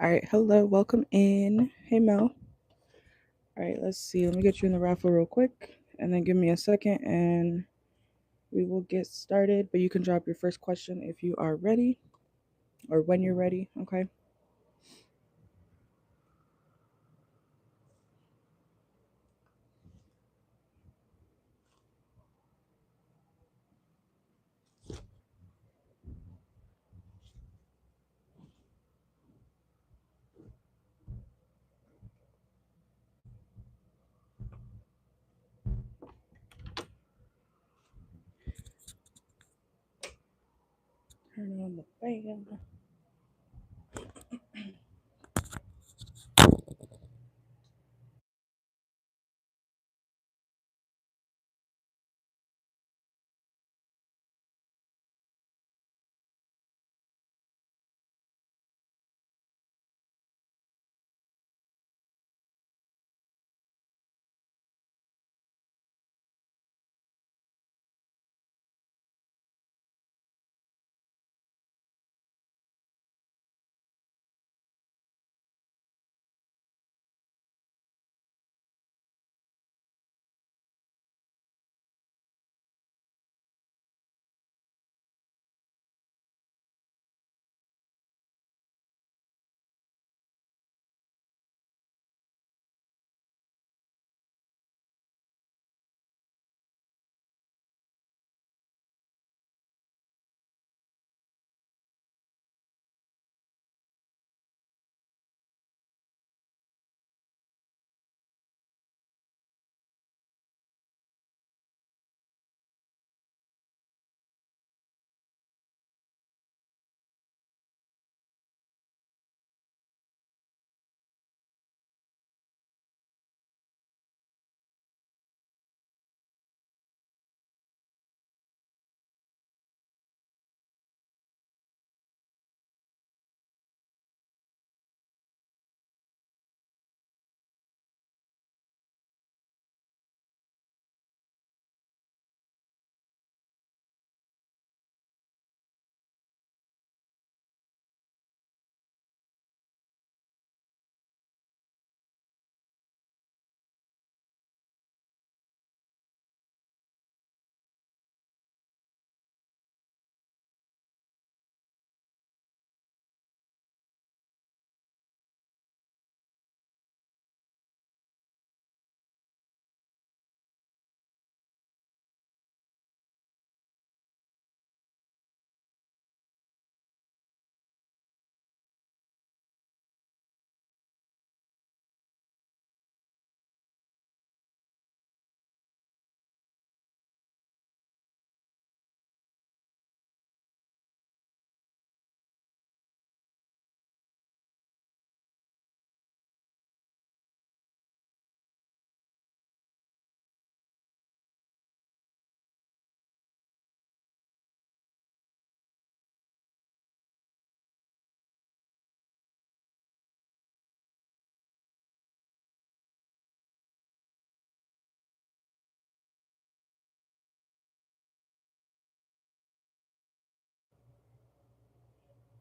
All right, hello, welcome in. Hey, Mel. All right, let's see. Let me get you in the raffle real quick, and then give me a second, and we will get started. But you can drop your first question if you are ready, or when you're ready. Okay. Turn on the fan.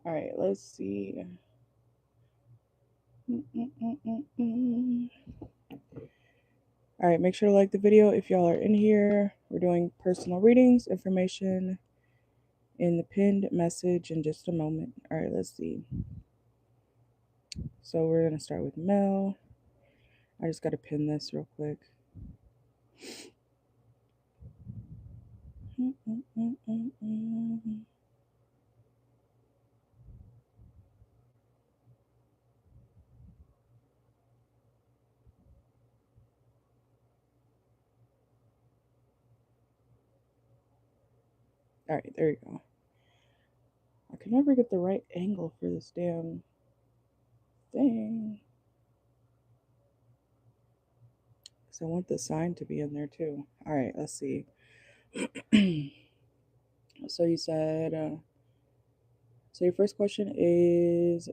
All right, let's see. Mm-mm-mm-mm-mm. All right, make sure to like the video if y'all are in here. We're doing personal readings, information in the pinned message in just a moment. All right, let's see. So we're gonna start with Mel. I just gotta pin this real quick. All right, there you go. I can never get the right angle for this damn thing. Because I want the sign to be in there too. All right, let's see. So you said, so your first question is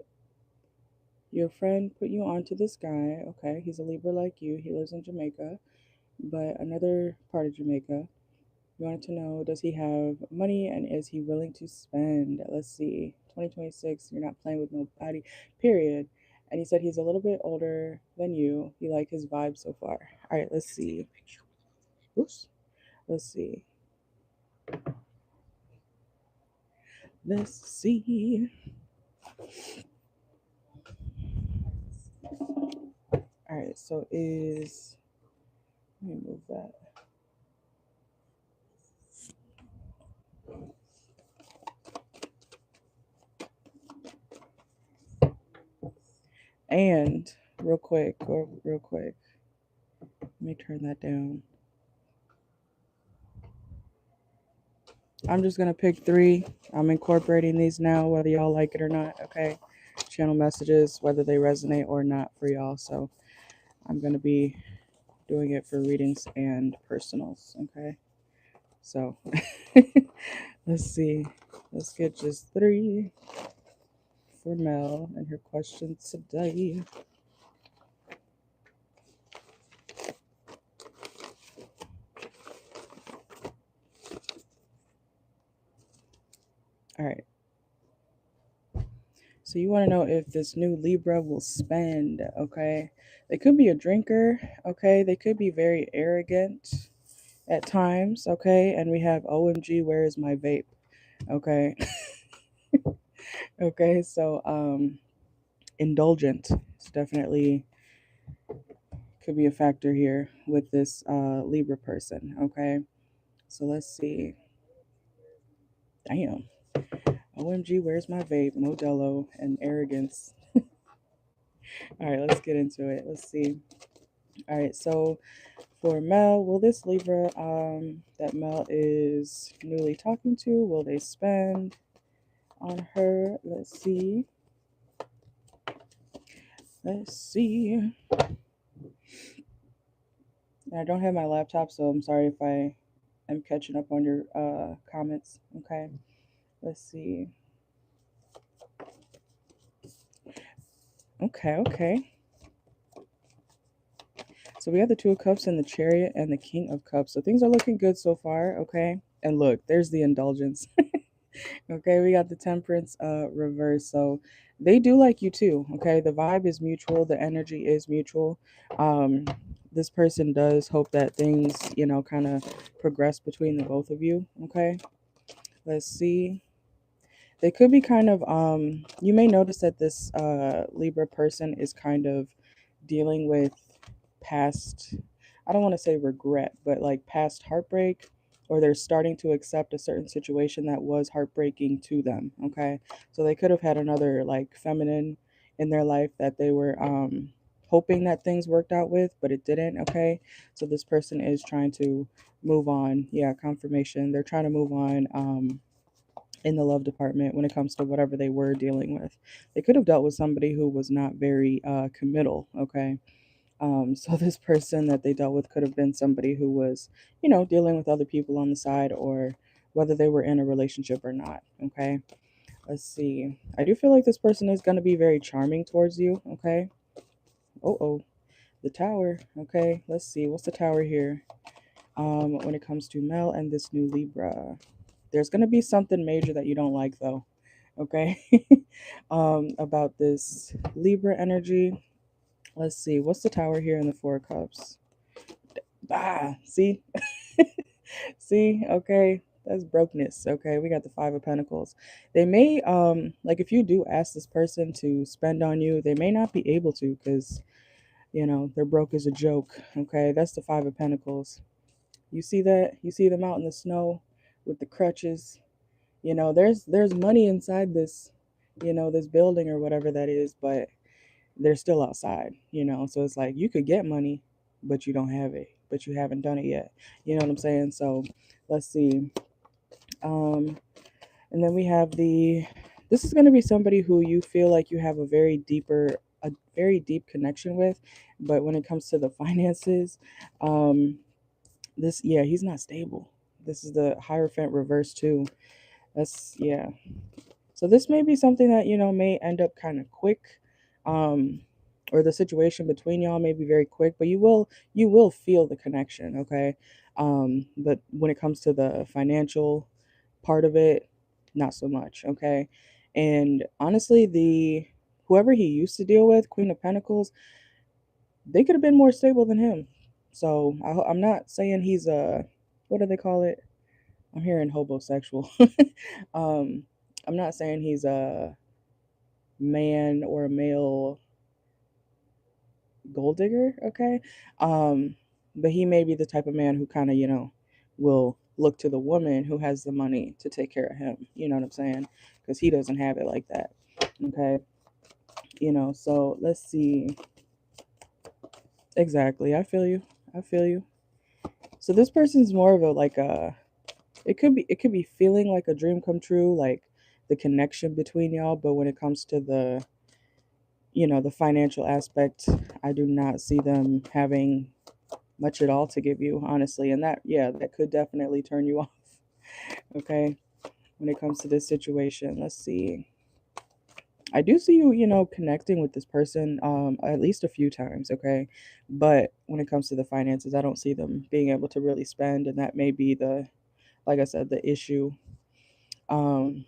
your friend put you onto this guy. Okay, he's a Libra like you. He lives in Jamaica, but another part of Jamaica. You wanted to know, does he have money and is he willing to spend? Let's see. 2026, you're not playing with nobody, period. And he said he's a little bit older than you. You like his vibe so far. All right, let's see. Oops. Let's see. Let's see. All right, so let me move that. And real quick, let me turn that down. I'm just going to pick 3. I'm incorporating these now, whether y'all like it or not, okay? Channel messages, whether they resonate or not for y'all. So I'm going to be doing it for readings and personals, okay? So let's see. Let's get just 3 for Mel and her question today. All right. So you want to know if this new Libra will spend, okay? They could be a drinker, okay? They could be very arrogant at times, okay? And we have OMG, where is my vape? Okay. Okay, so indulgent. It's definitely could be a factor here with this Libra person, okay? So let's see. Damn. OMG, where's my vape? Modelo and arrogance. All right, let's get into it. Let's see. All right, so for Mel, will this Libra that Mel is newly talking to, will they spend on her? Let's see. Let's see. I don't have my laptop, so I'm sorry if I am catching up on your comments. Okay. Let's see. Okay. So we have the Two of Cups and the Chariot and the King of Cups. So things are looking good so far, okay? And look, there's the indulgence. Okay, we got the Temperance reverse. So they do like you too, okay? The vibe is mutual, the energy is mutual. Um this person does hope that things, kind of progress between the both of you, okay? Let's see. They could be kind of you may notice that this Libra person is kind of dealing with past, I don't want to say regret, but like past heartbreak, or they're starting to accept a certain situation that was heartbreaking to them, okay? So they could have had another like feminine in their life that they were hoping that things worked out with, but it didn't, okay? So this person is trying to move on. Yeah, confirmation. They're trying to move on in the love department when it comes to whatever they were dealing with. They could have dealt with somebody who was not very committal, okay? So this person that they dealt with could have been somebody who was, dealing with other people on the side, or whether they were in a relationship or not, okay? Let's see. I do feel like this person is going to be very charming towards you, okay? Oh, the Tower, okay? Let's see. What's the Tower here? When it comes to Mel and this new Libra. There's going to be something major that you don't like, though, okay? About this Libra energy. Let's see. What's the Tower here in the Four of Cups? See? See? Okay. That's brokenness. Okay. We got the Five of Pentacles. They may, like, if you do ask this person to spend on you, they may not be able to because, they're broke as a joke. Okay. That's the Five of Pentacles. You see that? You see them out in the snow with the crutches. There's money inside this, this building or whatever that is, but they're still outside, so it's like you could get money, but you don't have it, but you haven't done it yet. You know what I'm saying? So let's see. um and then we have this is going to be somebody who you feel like you have a very deep connection with, but when it comes to the finances, um yeah, he's not stable. This is the Hierophant reverse too. That's, yeah. So this may be something that, may end up kind of quick. Um or the situation between y'all may be very quick, but you will feel the connection, okay? But when it comes to the financial part of it, not so much, okay? And honestly, whoever he used to deal with, Queen of Pentacles, they could have been more stable than him. So I'm not saying he's a, what do they call it? I'm hearing homosexual. um, I'm not saying he's a man or a male gold digger, okay? Um, but he may be the type of man who kind of, will look to the woman who has the money to take care of him. You know what I'm saying? Because he doesn't have it like that, okay? So let's see. Exactly. I feel you. I feel you. So this person's more of a like a, it could be feeling like a dream come true, like the connection between y'all, but when it comes to the financial aspect, I do not see them having much at all to give you, honestly. And that, yeah, that could definitely turn you off. Okay. When it comes to this situation, let's see. I do see you, connecting with this person at least a few times, okay? But when it comes to the finances, I don't see them being able to really spend, and that may be the, like I said, the issue. Um,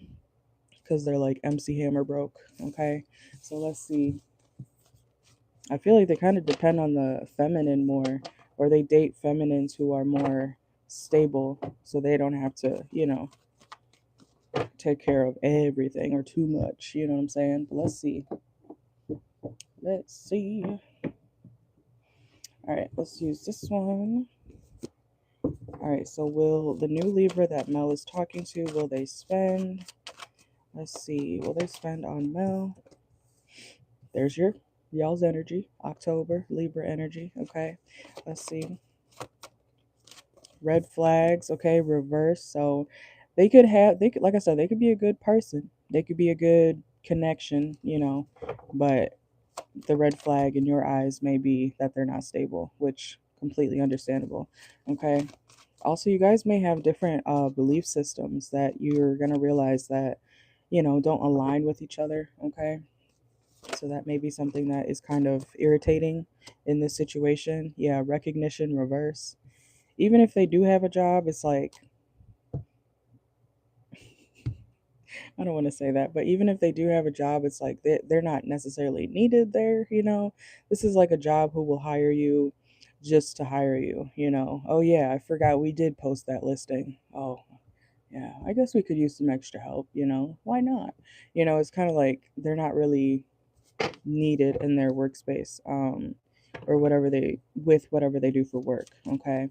because they're like MC Hammer broke, okay? So let's see. I feel like they kind of depend on the feminine more, or they date feminines who are more stable, so they don't have to, take care of everything or too much. You know what I'm saying? But let's see. Let's see. All right, let's use this one. All right, so will the new Libra that Mel is talking to, will they spend? Let's see. Will they spend on Mel? There's y'all's energy. October, Libra energy. Okay. Let's see. Red flags, okay, reverse. So they could, like I said, they could be a good person. They could be a good connection, but the red flag in your eyes may be that they're not stable, which completely understandable. Okay. Also, you guys may have different belief systems that you're gonna realize that, don't align with each other. Okay. So that may be something that is kind of irritating in this situation. Yeah, recognition reverse. Even if they do have a job, it's like, I don't want to say that, but even if they do have a job, it's like they're not necessarily needed there. This is like a job who will hire you just to hire you. Oh, yeah, I forgot we did post that listing. Oh, yeah, I guess we could use some extra help. Why not? It's kind of like they're not really needed in their workspace, or whatever they do for work. Okay.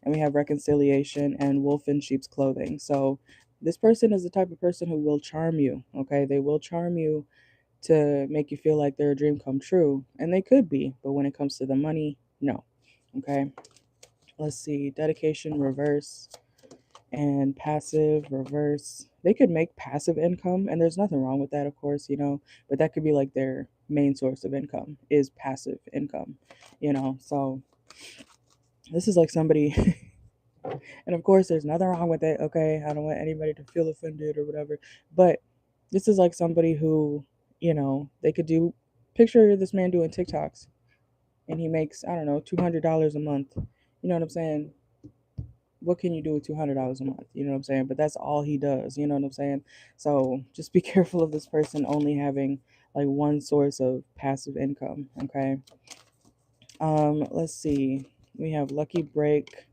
And we have reconciliation and wolf in sheep's clothing. So this person is the type of person who will charm you. Okay. They will charm you to make you feel like they're a dream come true, and they could be, but when it comes to the money, no. Okay. Let's see. Dedication reverse and passive reverse. They could make passive income, and there's nothing wrong with that, of course, but that could be like their main source of income is passive income. So this is like somebody, and of course, there's nothing wrong with it, okay? I don't want anybody to feel offended or whatever, but this is like somebody who, they could picture this man doing TikToks, and he makes, I don't know, $200 a month. You know what I'm saying? What can you do with $200 a month? You know what I'm saying? But that's all he does. You know what I'm saying? So just be careful of this person only having like one source of passive income. Okay. Let's see. We have lucky break,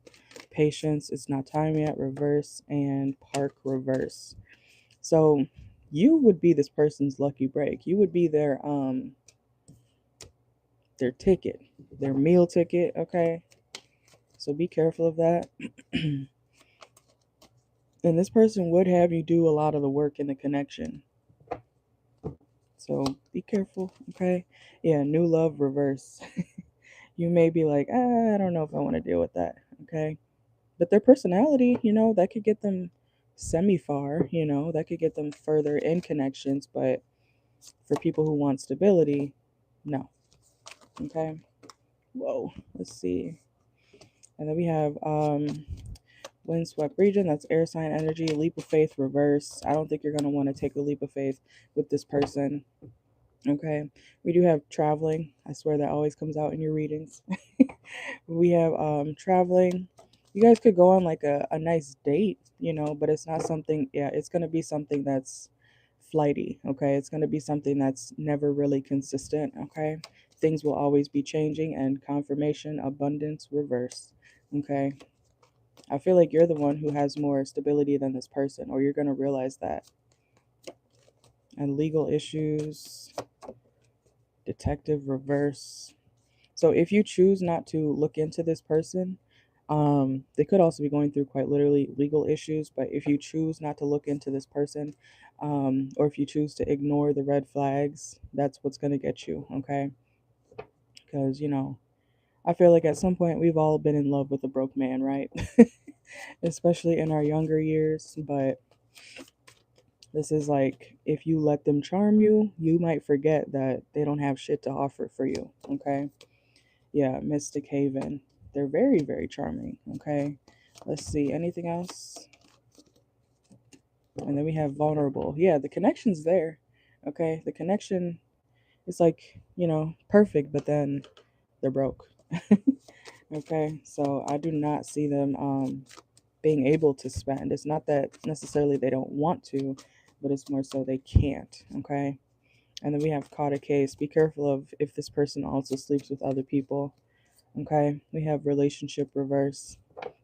patience, it's not time yet, reverse, and park reverse. So you would be this person's lucky break. You would be their ticket, their meal ticket. Okay. So be careful of that. And this person would have you do a lot of the work in the connection. So be careful, okay? Yeah, new love reverse. You may be like, I don't know if I want to deal with that, okay? But their personality, that could get them semi far, that could get them further in connections. But for people who want stability, no, okay? Whoa, let's see. And then we have windswept region, that's air sign energy, leap of faith reverse. I don't think you're going to want to take a leap of faith with this person. Okay, we do have traveling. I swear that always comes out in your readings. We have traveling. You guys could go on like a nice date, but it's not something, yeah, it's gonna be something that's flighty, okay? It's going to be something that's never really consistent, okay? Things will always be changing, and confirmation, abundance, reverse, okay? I feel like you're the one who has more stability than this person, or you're going to realize that. And legal issues, detective, reverse. So if you choose not to look into this person, they could also be going through quite literally legal issues. But if you choose not to look into this person, or if you choose to ignore the red flags, that's what's going to get you, okay? Because, I feel like at some point we've all been in love with a broke man, right? Especially in our younger years. But this is like, if you let them charm you, you might forget that they don't have shit to offer for you, okay? Yeah, Mystic Haven. They're very, very charming, okay? Let's see, anything else? And then we have vulnerable. Yeah, the connection's there, okay? The connection is like, perfect, but then they're broke. Okay, so I do not see them being able to spend. It's not that necessarily they don't want to, but it's more so they can't, okay? And then we have caught a case. Be careful of if this person also sleeps with other people, okay? We have relationship reverse.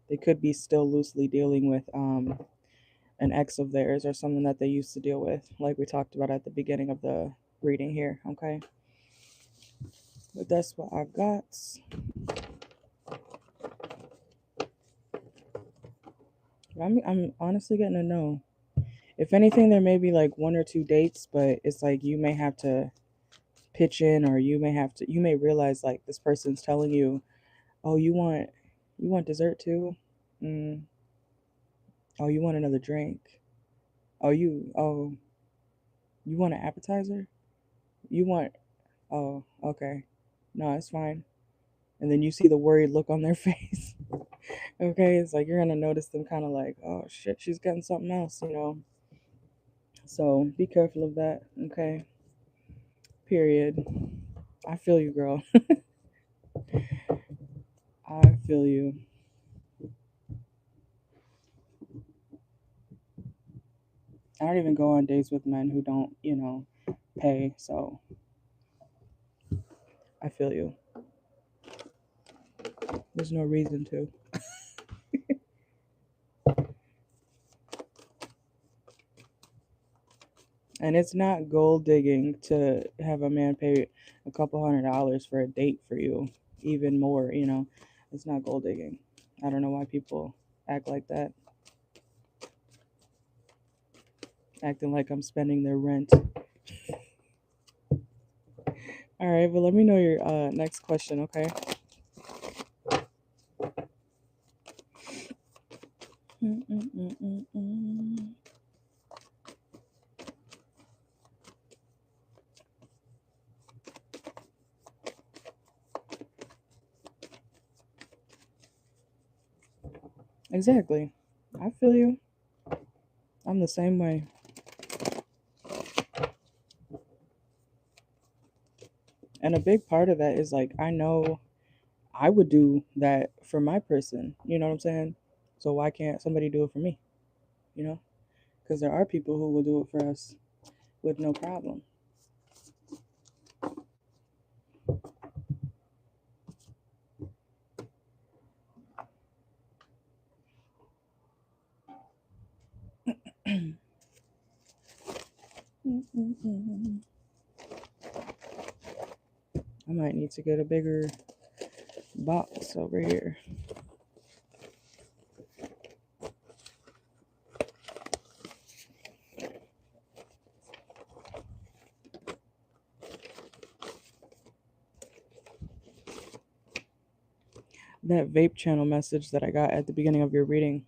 They could be still loosely dealing with an ex of theirs or someone that they used to deal with, like we talked about at the beginning of the reading here, okay? But that's what I got. I'm honestly getting to know. If anything, there may be like one or two dates, but it's like you may have to pitch in, or you may realize like this person's telling you, oh, you want dessert too? Mm. Oh, you want another drink? Oh, you want an appetizer? You want, oh, okay. No, it's fine. And then you see the worried look on their face. Okay, it's like you're gonna notice them kind of like, oh shit, she's getting something else. So be careful of that, okay? Period. I feel you, girl. I feel you. I don't even go on dates with men who don't, pay, so I feel you. There's no reason to. And it's not gold digging to have a man pay a couple $100 for a date for you, even more. It's not gold digging. I don't know why people act like that, acting like I'm spending their rent. All right, but let me know your next question, okay? Mm-mm-mm-mm-mm. Exactly. I feel you. I'm the same way. And a big part of that is like, I know I would do that for my person. You know what I'm saying? So why can't somebody do it for me? You know? Because there are people who will do it for us with no problem. I might need to get a bigger box over here. That vape channel message that I got at the beginning of your reading,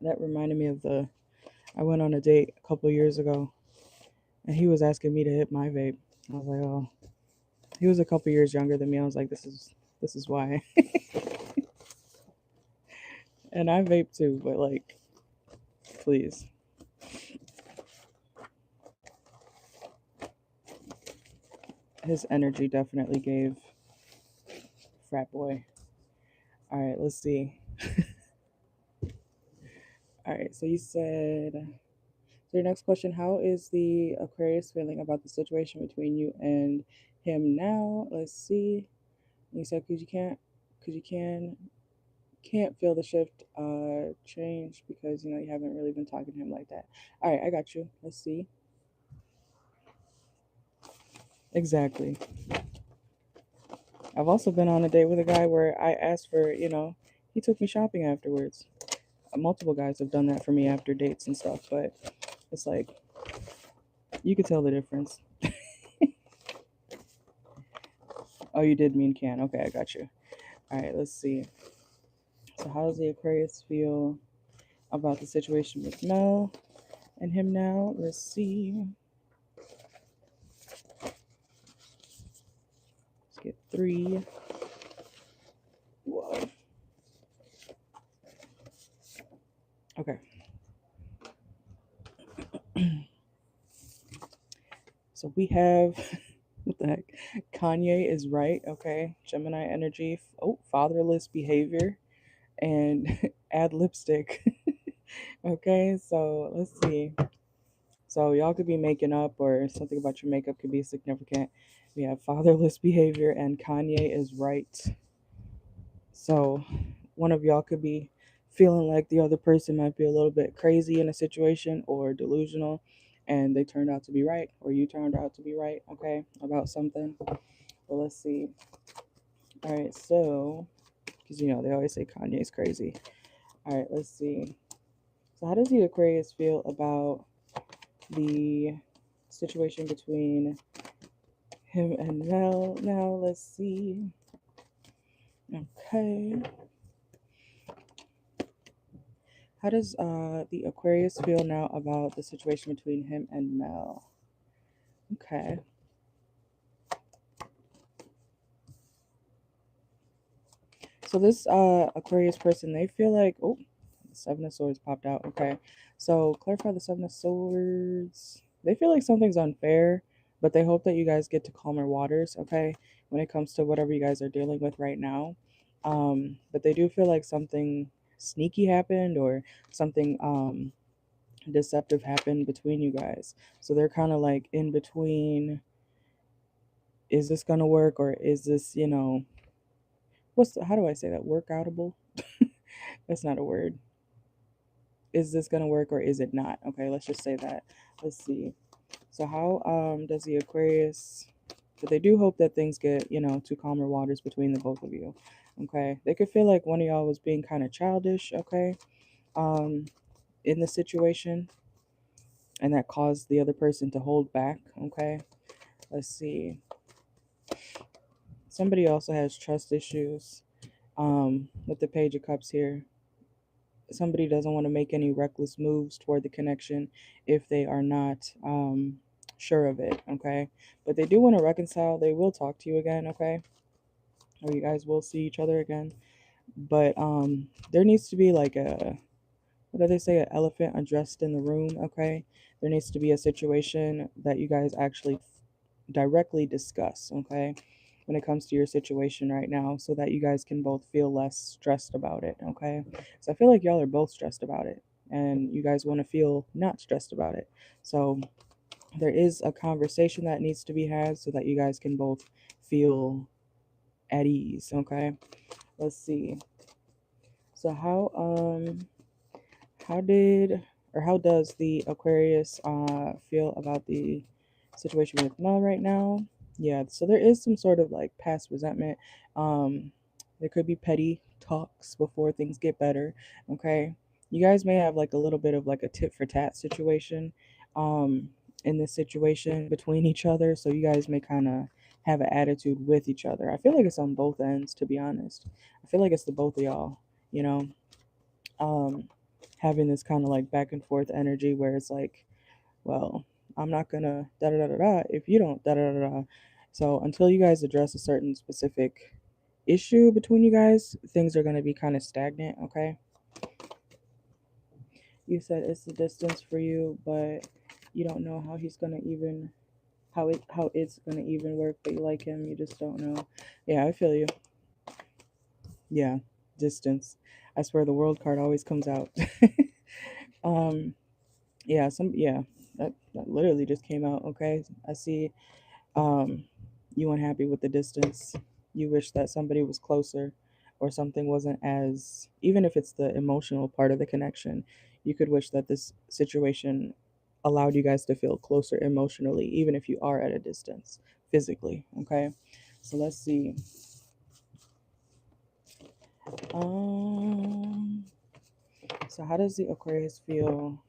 that reminded me of I went on a date a couple years ago, and he was asking me to hit my vape. I was like, oh, he was a couple years younger than me. I was like, this is why. And I vape too, but like, please. His energy definitely gave frat boy. All right, let's see. All right, so your next question, how is the Aquarius feeling about the situation between you and him now? Let's see. You said because you can't feel the shift change because you haven't really been talking to him like that. All right, I got you. Let's see. Exactly. I've also been on a date with a guy where I asked for, he took me shopping afterwards. Multiple guys have done that for me after dates and stuff, but it's like you could tell the difference. Oh, you did mean can. Okay, I got you. All right, let's see. So, how does the Aquarius feel about the situation with Mel and him now? Let's see. Let's get 3. Whoa. Okay. So we have, what the heck? Kanye is right. Okay. Gemini energy. Oh, fatherless behavior and add lipstick. Okay. So let's see. So y'all could be making up, or something about your makeup could be significant. We have fatherless behavior and Kanye is right. So one of y'all could be feeling like the other person might be a little bit crazy in a situation or delusional, and they turned out to be right, or you turned out to be right, okay, about something. But let's see. All right, so because they always say Kanye's crazy. All right, let's see. So how does the Aquarius feel about the situation between him and Mel now? Let's see. Okay. How does the Aquarius feel now about the situation between him and Mel? Okay. So this Aquarius person, they feel like, oh, the Seven of Swords popped out. Okay. So clarify the Seven of Swords. They feel like something's unfair, but they hope that you guys get to calmer waters, okay, when it comes to whatever you guys are dealing with right now. But they do feel like something sneaky happened, or something deceptive happened between you guys. So they're kind of like in between, is this gonna work, or is this, how do I say that? Workoutable? That's not a word. Is this gonna work or is it not? Okay, let's just say that. Let's see. So how does the Aquarius, but they do hope that things get, to calmer waters between the both of you. Okay. They could feel like one of y'all was being kind of childish, okay, in the situation, and that caused the other person to hold back. Okay. Let's see. Somebody also has trust issues with the Page of Cups here. Somebody doesn't want to make any reckless moves toward the connection if they are not sure of it, okay? But they do want to reconcile. They will talk to you again, okay? Or you guys will see each other again. But there needs to be like what do they say, an elephant undressed in the room, okay? There needs to be a situation that you guys actually directly discuss, okay, when it comes to your situation right now, so that you guys can both feel less stressed about it, okay? So I feel like y'all are both stressed about it, and you guys want to feel not stressed about it. So there is a conversation that needs to be had so that you guys can both feel at ease, okay? Let's see. So how does the Aquarius feel about the situation with Mel right now? Yeah, so there is some sort of like past resentment. There could be petty talks before things get better. Okay, you guys may have like a little bit of like a tit for tat situation um, in this situation between each other. So you guys may kind of have an attitude with each other. I feel like it's on both ends, to be honest. I feel like it's the both of y'all. You know, um, having this kind of like back and forth energy where it's like, well, I'm not gonna da da da da da if you don't da da da da. So until you guys address a certain specific issue between you guys, things are gonna be kind of stagnant. Okay. You said it's the distance for you, but you don't know how he's gonna even how it's gonna even work. But you like him, you just don't know. Yeah, I feel you. Yeah, distance. I swear the world card always comes out. um Yeah, that literally just came out. Okay, I see. Um, you unhappy with the distance. You wish that somebody was closer, or something wasn't as. Even if it's the emotional part of the connection, you could wish that this situation allowed you guys to feel closer emotionally, even if you are at a distance physically. Okay, so let's see. Um, so how does the Aquarius feel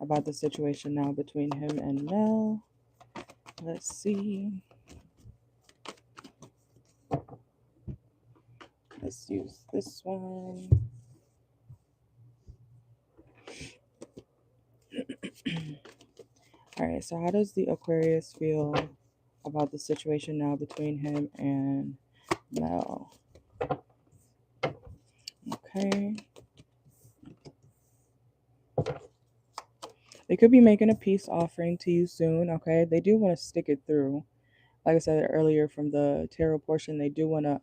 about the situation now between him and Mel? Let's see. Let's use this one. All right, so how does the Aquarius feel about the situation now between him and Mel? Okay. They could be making a peace offering to you soon, okay? They do want to stick it through. Like I said earlier from the tarot portion, they do want to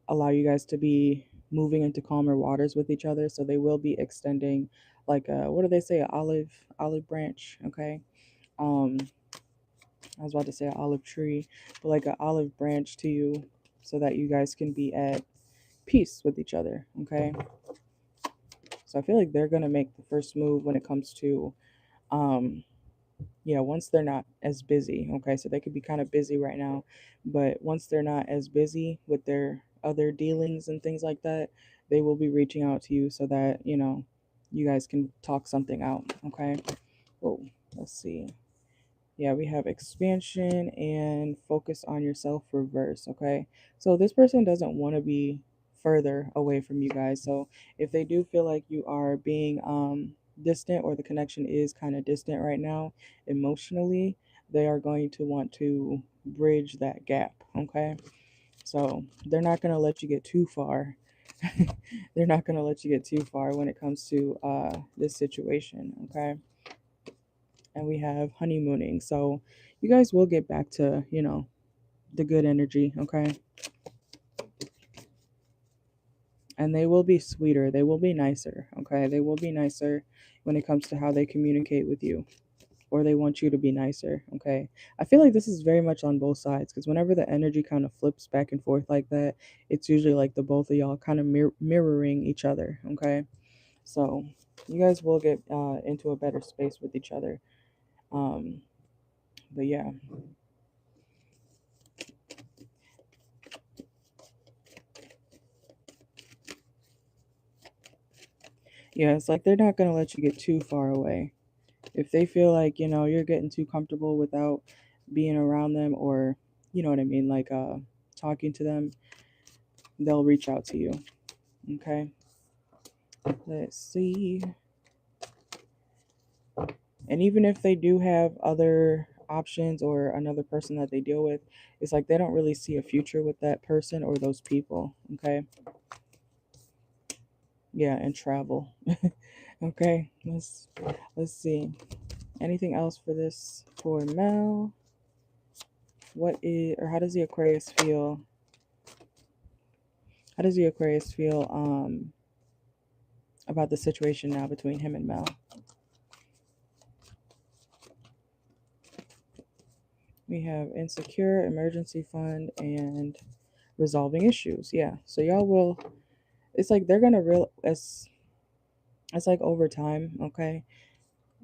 allow you guys to be moving into calmer waters with each other. So they will be extending like a, what do they say, an olive branch, okay? Um I was about to say an olive tree, but like an olive branch to you so that you guys can be at peace with each other, okay? So I feel like they're going to make the first move when it comes to um yeah, once they're not as busy, okay? So they could be kind of busy right now, but once they're not as busy with their other dealings and things like that, they will be reaching out to you so that, you guys can talk something out, okay? Oh, let's see. Yeah, we have expansion and focus on yourself reverse, okay? So this person doesn't want to be further away from you guys. So if they do feel like you are being distant or the connection is kind of distant right now emotionally, they are going to want to bridge that gap, okay? So they're not going to let you get too far. They're not going to let you get too far when it comes to this situation, okay? And we have honeymooning. So you guys will get back to, the good energy, okay? And they will be sweeter. They will be nicer, okay? They will be nicer when it comes to how they communicate with you, or they want you to be nicer, okay? I feel like this is very much on both sides because whenever the energy kind of flips back and forth like that, it's usually like the both of y'all kind of mirroring each other, okay? So you guys will get into a better space with each other. Um, but yeah, yeah, it's like they're not gonna let you get too far away. If they feel like, you're getting too comfortable without being around them, or you know what I mean, like talking to them, they'll reach out to you. Okay. Let's see. And even if they do have other options or another person that they deal with, it's like they don't really see a future with that person or those people. Okay. Yeah, and travel. Okay. Let's see. Anything else for this for Mel? What is, or how does the Aquarius feel? How does the Aquarius feel about the situation now between him and Mel? We have insecure, emergency fund, and resolving issues. Yeah. So y'all will, it's like they're gonna it's like over time, okay?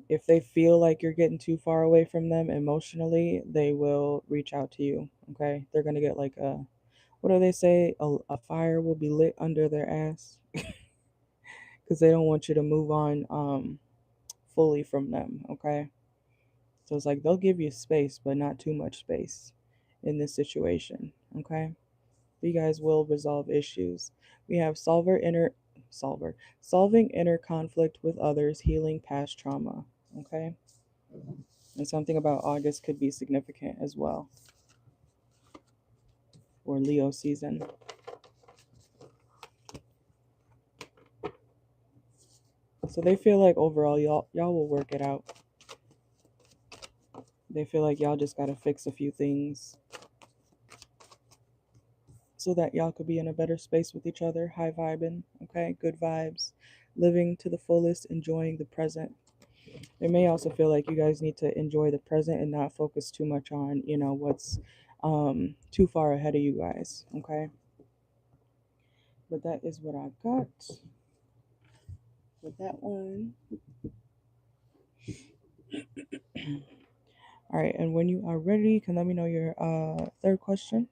If they feel like you're getting too far away from them emotionally, they will reach out to you. Okay. They're gonna get like a, what do they say? A fire will be lit under their ass because they don't want you to move on fully from them, okay? So it's like they'll give you space, but not too much space in this situation, okay? You guys will resolve issues. We have solving inner conflict with others, healing past trauma, okay? And something about August could be significant as well, or Leo season. So they feel like overall y'all will work it out. They feel like y'all just gotta fix a few things so that y'all could be in a better space with each other, high vibing, okay? Good vibes, living to the fullest, enjoying the present. It may also feel like you guys need to enjoy the present and not focus too much on, what's too far ahead of you guys, okay? But that is what I've got with that one. All right, and when you are ready, you can let me know your third question.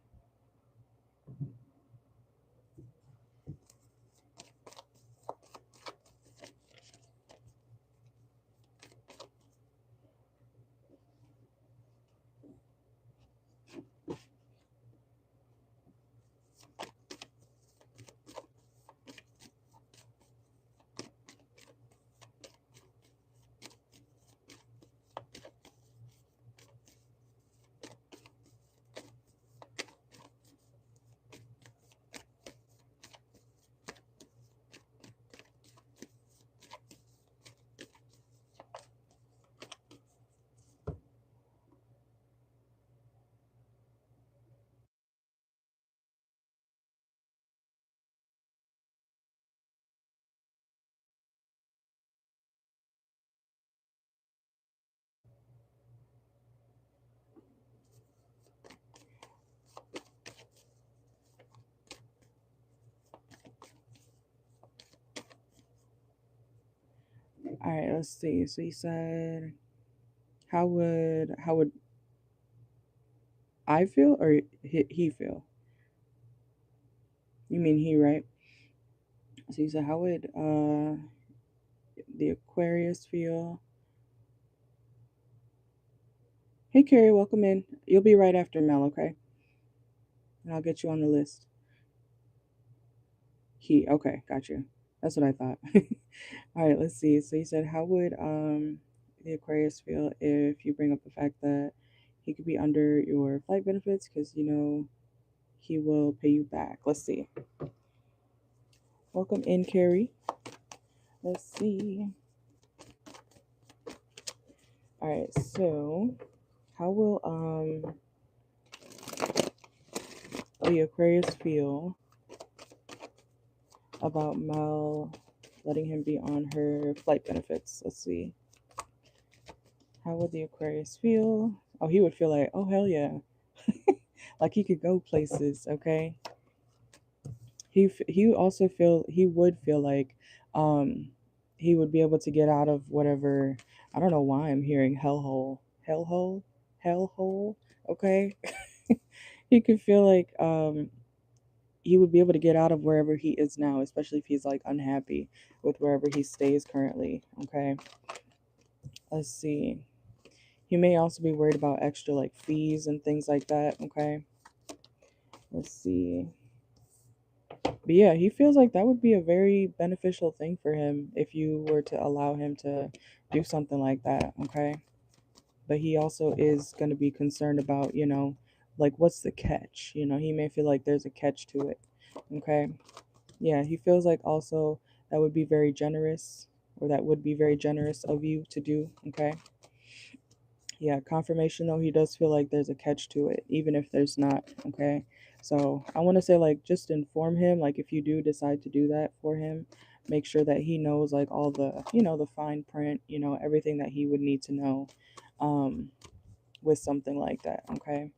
All right, let's see. So you said, how would I feel or he feel? You mean he, right? So you said, how would the Aquarius feel? Hey, Carrie, welcome in. You'll be right after Mel, okay? And I'll get you on the list. He, okay, got you. That's what I thought. All right, let's see. So you said, how would the Aquarius feel if you bring up the fact that he could be under your flight benefits because he will pay you back? Let's see. Welcome in, Carrie. Let's see. All right, so how will the Aquarius feel about Mel letting him be on her flight benefits? Let's see. How would the Aquarius feel? Oh, he would feel like, oh, hell yeah. Like he could go places, okay? He would feel like um he would be able to get out of whatever. I don't know why I'm hearing hellhole, okay? He could feel like he would be able to get out of wherever he is now, especially if he's like unhappy with wherever he stays currently, okay? Let's see. He may also be worried about extra like fees and things like that, okay? Let's see. But yeah, he feels like that would be a very beneficial thing for him if you were to allow him to do something like that, okay? But he also is going to be concerned about, like what's the catch? He may feel like there's a catch to it, okay? Yeah, he feels like also that would be very generous, or that would be very generous of you to do, okay? Yeah, confirmation though, he does feel like there's a catch to it, even if there's not, okay? So I want to say, like, just inform him, like, if you do decide to do that for him, make sure that he knows, like, all the, the fine print, everything that he would need to know um, with something like that, okay?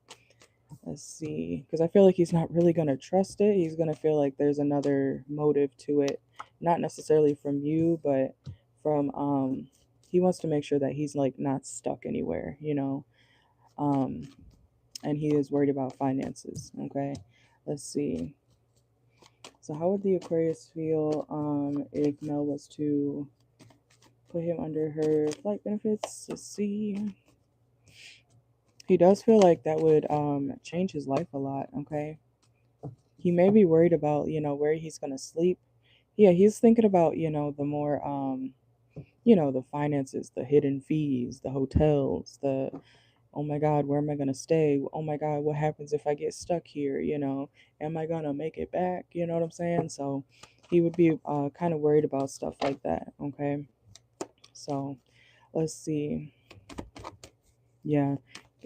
Let's see, because I feel like he's not really going to trust it. He's going to feel like there's another motive to it, not necessarily from you, but from, he wants to make sure that he's, like, not stuck anywhere, um, and he is worried about finances. Okay, let's see. So, how would the Aquarius feel if Mel was to put him under her flight benefits? Let's see. He does feel like that would change his life a lot. Okay, he may be worried about where he's gonna sleep. Yeah, he's thinking about the more the finances, the hidden fees, the hotels, the oh my God, where am I going to stay? Oh my God, what happens if I get stuck here? Am I going to make it back? You know what I'm saying? So he would be kind of worried about stuff like that. Okay. So let's see. Yeah.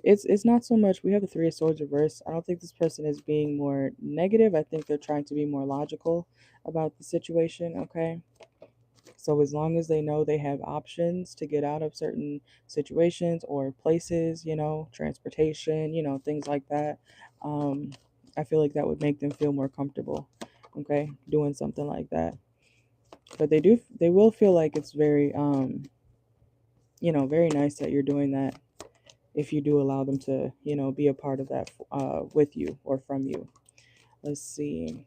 It's not so much. We have the Three of Swords reversed. I don't think this person is being more negative. I think they're trying to be more logical about the situation. Okay. So as long as they know they have options to get out of certain situations or places, transportation, things like that, I feel like that would make them feel more comfortable, okay, doing something like that. But they will feel like it's very, very nice that you're doing that if you do allow them to, be a part of that with you or from you. Let's see.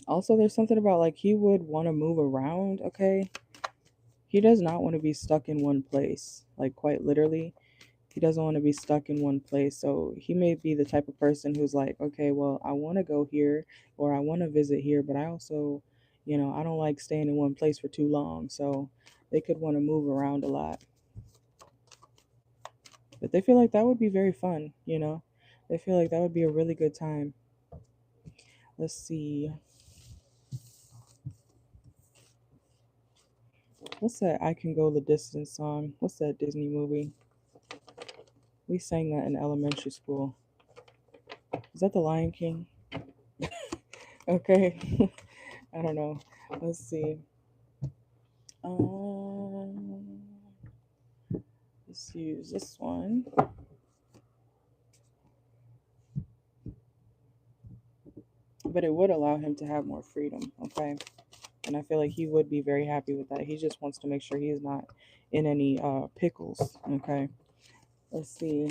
Also, there's something about like he would want to move around, okay? He does not want to be stuck in one place, like quite literally. He doesn't want to be stuck in one place. So he may be the type of person who's like, okay, well, I want to go here or I want to visit here, but I also, I don't like staying in one place for too long. So they could want to move around a lot. But they feel like that would be very fun, They feel like that would be a really good time. Let's see. What's that I Can Go the Distance song? What's that Disney movie? We sang that in elementary school. Is that The Lion King? Okay. I don't know. Let's see. Um, let's use this one. But it would allow him to have more freedom, okay? And I feel like he would be very happy with that. He just wants to make sure he's not in any pickles, okay? Let's see.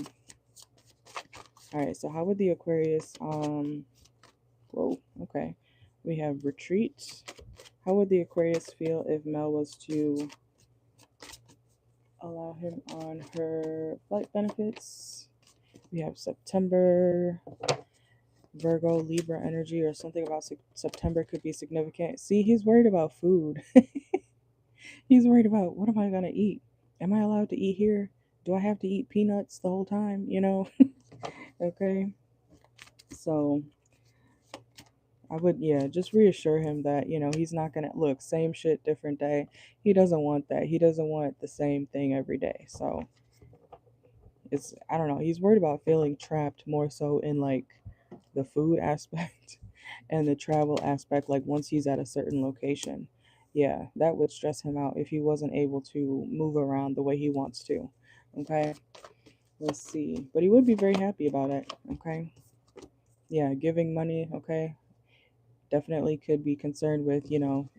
All right, so how would the Aquarius whoa, okay. We have retreat. How would the Aquarius feel if Mel was to allow him on her flight benefits? We have September, Virgo, Libra energy, or something about September could be significant. See, he's worried about food. He's worried about, what am I going to eat? Am I allowed to eat here? Do I have to eat peanuts the whole time? Okay. So I would, yeah, just reassure him that, he's not going to look, same shit, different day. He doesn't want that. He doesn't want the same thing every day. So I don't know. He's worried about feeling trapped more so in like the food aspect and the travel aspect. Like once he's at a certain location, yeah, that would stress him out if he wasn't able to move around the way he wants to. Okay. Let's see. But he would be very happy about it. Okay. Yeah. Giving money. Okay. Definitely could be concerned with,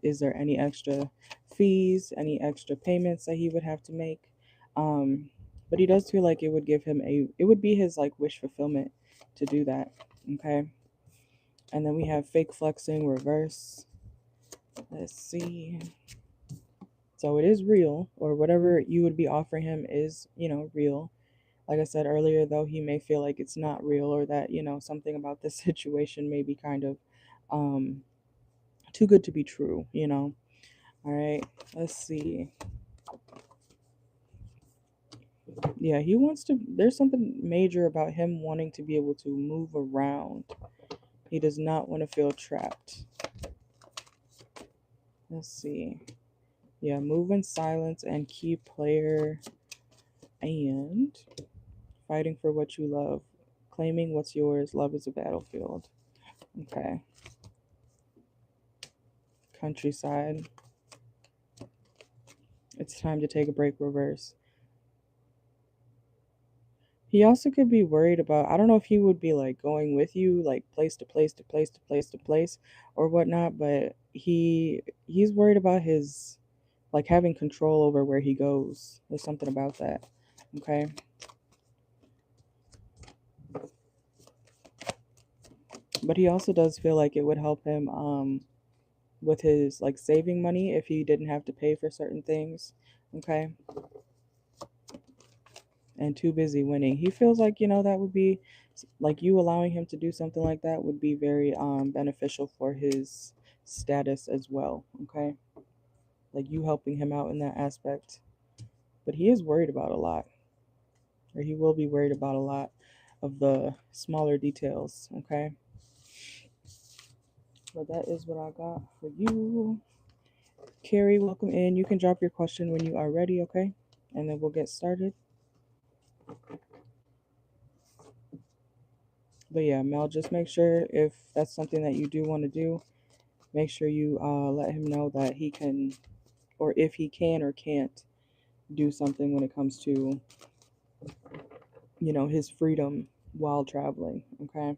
is there any extra fees, any extra payments that he would have to make? But he does feel like it would be his like wish fulfillment to do that. Okay. And then we have fake flexing reverse. Let's see. So it is real, or whatever you would be offering him is, real. Like I said earlier, though, he may feel like it's not real or that, something about this situation may be kind of too good to be true, All right, let's see. Yeah, there's something major about him wanting to be able to move around. He does not want to feel trapped. Let's see. Yeah, move in silence and key player and fighting for what you love. Claiming what's yours. Love is a battlefield. Okay. Countryside. It's time to take a break, reverse. He also could be worried about, I don't know if he would be like going with you, like place to place to place to place to place or whatnot, but he's worried about his like having control over where he goes. There's something about that. Okay. But he also does feel like it would help him with his like saving money if he didn't have to pay for certain things. Okay. And too busy winning. He feels like, that would be like you allowing him to do something like that would be very beneficial for his status as well. Okay. Like you helping him out in that aspect. But he is worried about a lot. Or he will be worried about a lot of the smaller details. Okay. But that is what I got for you. Carrie, welcome in. You can drop your question when you are ready, okay? And then we'll get started. But yeah, Mel, just make sure if that's something that you do want to do, make sure you let him know that he can, or if he can or can't do something when it comes to, his freedom while traveling. Okay.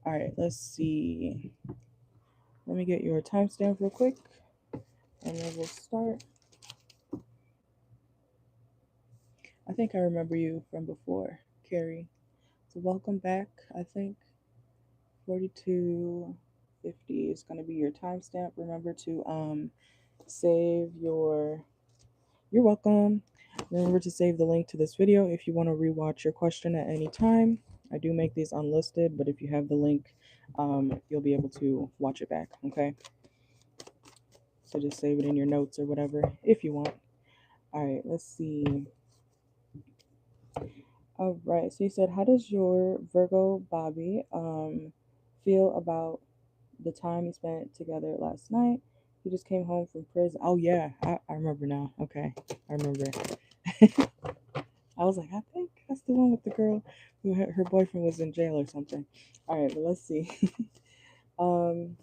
All right, let's see. Let me get your timestamp real quick and then we'll start. I think I remember you from before, Keri. So welcome back. I think 4250 is going to be your timestamp. Remember to save your. You're welcome. Remember to save the link to this video if you want to rewatch your question at any time. I do make these unlisted, but if you have the link, you'll be able to watch it back. Okay. So just save it in your notes or whatever if you want. All right. Let's see. All right. So you said, how does your Virgo Bobby feel about the time you spent together last night? He just came home from prison. Oh yeah, I remember now. Okay, I remember. I was like, I think that's the one with the girl who her boyfriend was in jail or something. All right, but let's see. um.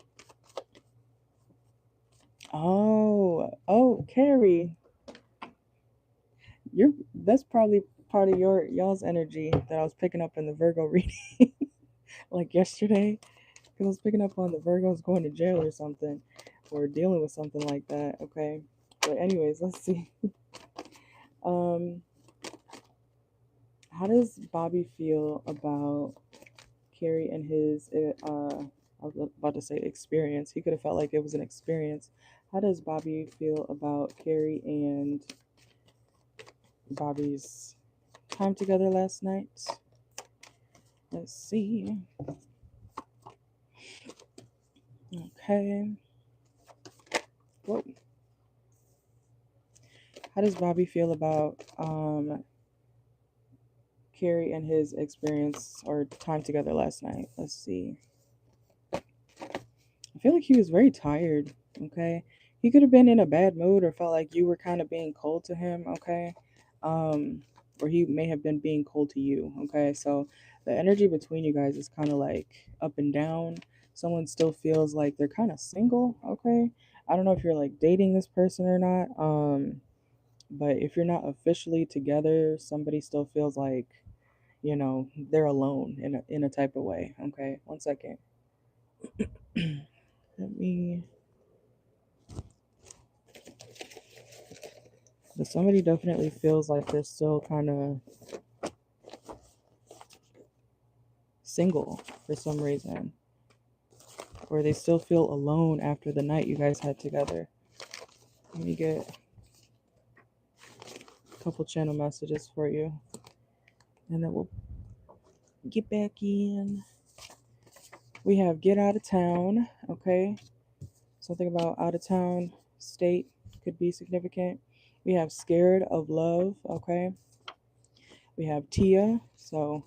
Oh, Keri, that's probably part of y'all's energy that I was picking up in the Virgo reading, like yesterday. Because I was picking up on the Virgos going to jail or something, or dealing with something like that. Okay, but anyways, let's see. Um, how does Bobby feel about Keri and his? I was about to say experience. He could have felt like it was an experience. How does Bobby feel about Keri and Bobby's time together last night? Let's see. Okay. Whoa. How does Bobby feel about Keri and his experience or time together last night? Let's see. I feel like he was very tired. Okay. He could have been in a bad mood or felt like you were kind of being cold to him. Okay. Or he may have been being cold to you. Okay. So the energy between you guys is kind of like up and down. Someone still feels like they're kind of single. Okay. I don't know if you're like dating this person or not. But if you're not officially together, somebody still feels like, they're alone in a type of way. Okay, one second. Let me. But somebody definitely feels like they're still kind of single for some reason, or they still feel alone after the night you guys had together. Let me get a couple channel messages for you, and then we'll get back in. We have get out of town. Okay, something about out of town state could be significant. We have scared of love. Okay. We have Tia. So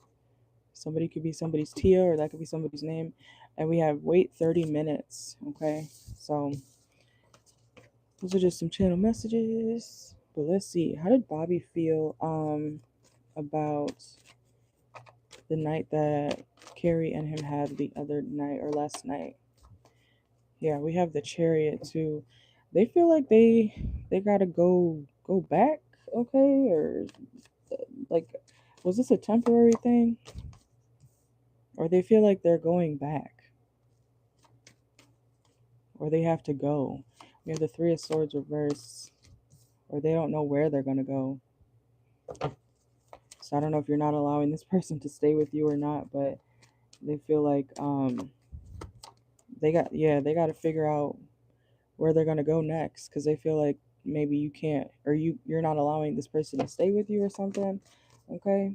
somebody could be somebody's Tia, or that could be somebody's name. And we have wait 30 minutes. Okay. So those are just some channel messages. But let's see. How did Bobby feel about the night that Keri and him had the other night or last night? Yeah, we have the Chariot too. They feel like they gotta go back, okay? Or like, was this a temporary thing? Or they feel like they're going back, or they have to go. We have the Three of Swords reversed, or they don't know where they're gonna go. So I don't know if you're not allowing this person to stay with you or not, but they feel like they got to figure out where they're gonna go next, because they feel like maybe you can't, or you're not allowing this person to stay with you or something. Okay.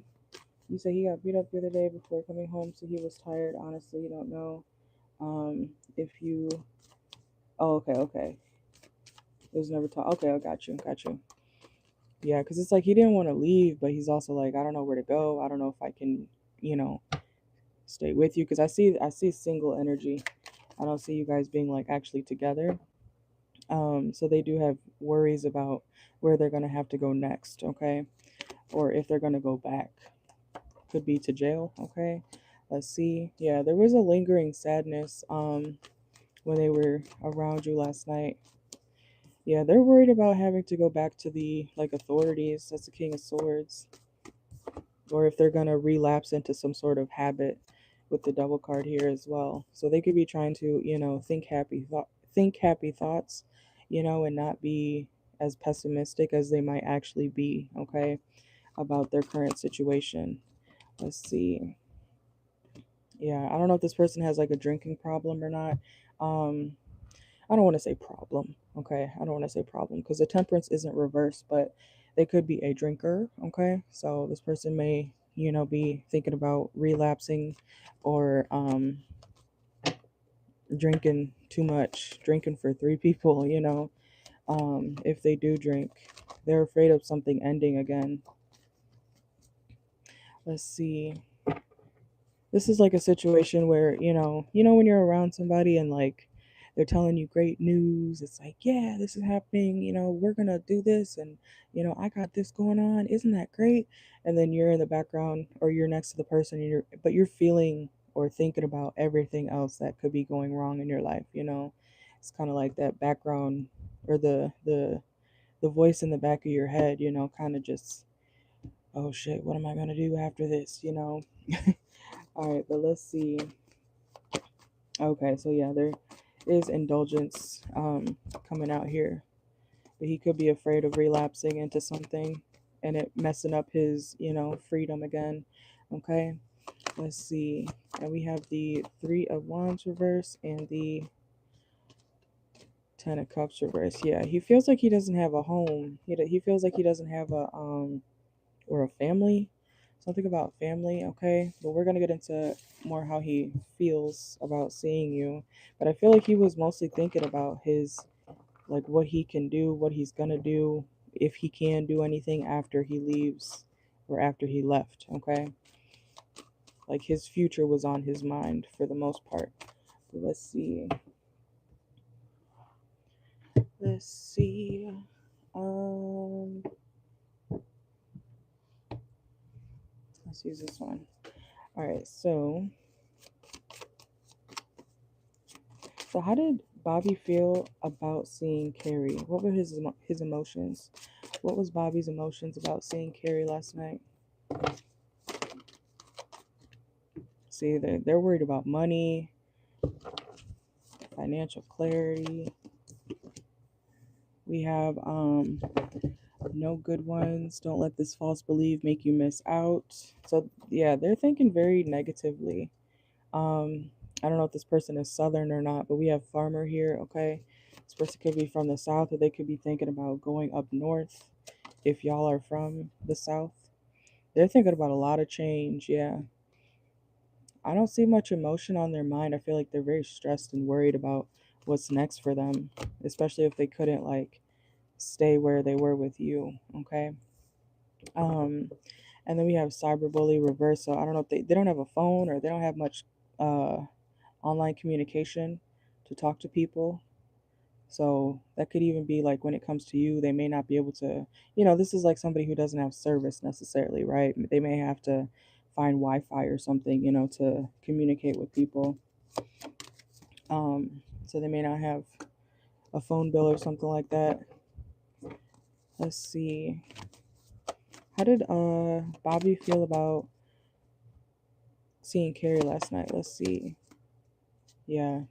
You say he got beat up the other day before coming home, so he was tired. Honestly, you don't know if you. Oh, okay. It was never taught. Okay, I got you. Yeah, because it's like he didn't want to leave, but he's also like, I don't know where to go. I don't know if I can, stay with you, because I see single energy. I don't see you guys being like actually together. So they do have worries about where they're gonna have to go next. Okay. or if they're going to go back. Could be to jail. Okay, let's see. Yeah, there was a lingering sadness when they were around you last night. Yeah, they're worried about having to go back to the like authorities. That's the King of Swords. Or if they're going to relapse into some sort of habit with the Devil card here as well. So they could be trying to, think happy thoughts, and not be as pessimistic as they might actually be, okay, about their current situation. Let's see. Yeah, I don't know if this person has like a drinking problem or not. Um I don't want to say problem, okay? I don't want to say problem because the temperance isn't reversed, but they could be a drinker, okay? So this person may, be thinking about relapsing or drinking too much, drinking for three people, if they do drink. They're afraid of something ending again. Let's see. This is like a situation where, when you're around somebody and like they're telling you great news, it's like, yeah, this is happening, we're gonna do this, and I got this going on, isn't that great? And then you're in the background or you're next to the person and you're feeling or thinking about everything else that could be going wrong in your life. It's kind of like that background or the voice in the back of your head, kind of just, oh shit, what am I gonna do after this? All right, but let's see. Okay, so yeah, there is indulgence coming out here, but he could be afraid of relapsing into something and it messing up his, freedom again. Okay, let's see. And we have the Three of Wands reverse and the Ten of Cups reverse. Yeah, he feels like he doesn't have a home. He feels like he doesn't have a or a family. Something about family, okay? But we're gonna get into more how he feels about seeing you. But I feel like he was mostly thinking about his, like, what he can do, what he's gonna do, if he can do anything after he leaves or after he left, okay? Like his future was on his mind for the most part. But let's see. Let's see. Um let's use this one. All right, so how did Bobby feel about seeing Keri? What were his emotions? What was Bobby's emotions about seeing Keri last night? See, they're worried about money, financial clarity. We have no good ones. Don't let this false belief make you miss out. So yeah, they're thinking very negatively. I don't know if this person is Southern or not, but we have farmer here, okay? This person could be from the South, or they could be thinking about going up north if y'all are from the South. They're thinking about a lot of change, yeah. I don't see much emotion on their mind. I feel like they're very stressed and worried about what's next for them, especially if they couldn't, like, stay where they were with you, okay? Um, and then we have cyberbully reverse. So I don't know if they don't have a phone or they don't have much uh online communication to talk to people. So that could even be like when it comes to you, they may not be able to, this is like somebody who doesn't have service necessarily, right? They may have to find Wi-Fi or something, to communicate with people. So they may not have a phone bill or something like that. Let's see. How did Bobby feel about seeing Keri last night? Let's see. Yeah,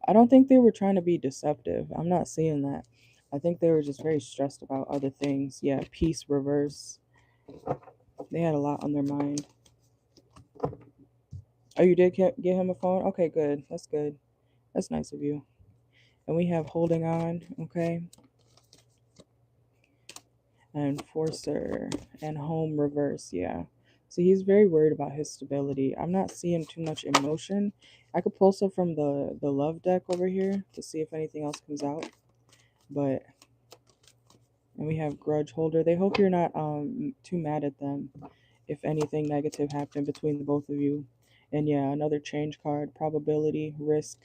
I don't think they were trying to be deceptive. I'm not seeing that. I think they were just very stressed about other things. Yeah, peace reverse. They had a lot on their mind. Oh, you did get him a phone? Okay, good. That's good. That's nice of you. And we have holding on, okay? And enforcer and home reverse, yeah. So he's very worried about his stability. I'm not seeing too much emotion. I could pull some from the love deck over here to see if anything else comes out. But and we have grudge holder. They hope you're not too mad at them if anything negative happened between the both of you. And yeah, another change card, probability, risk,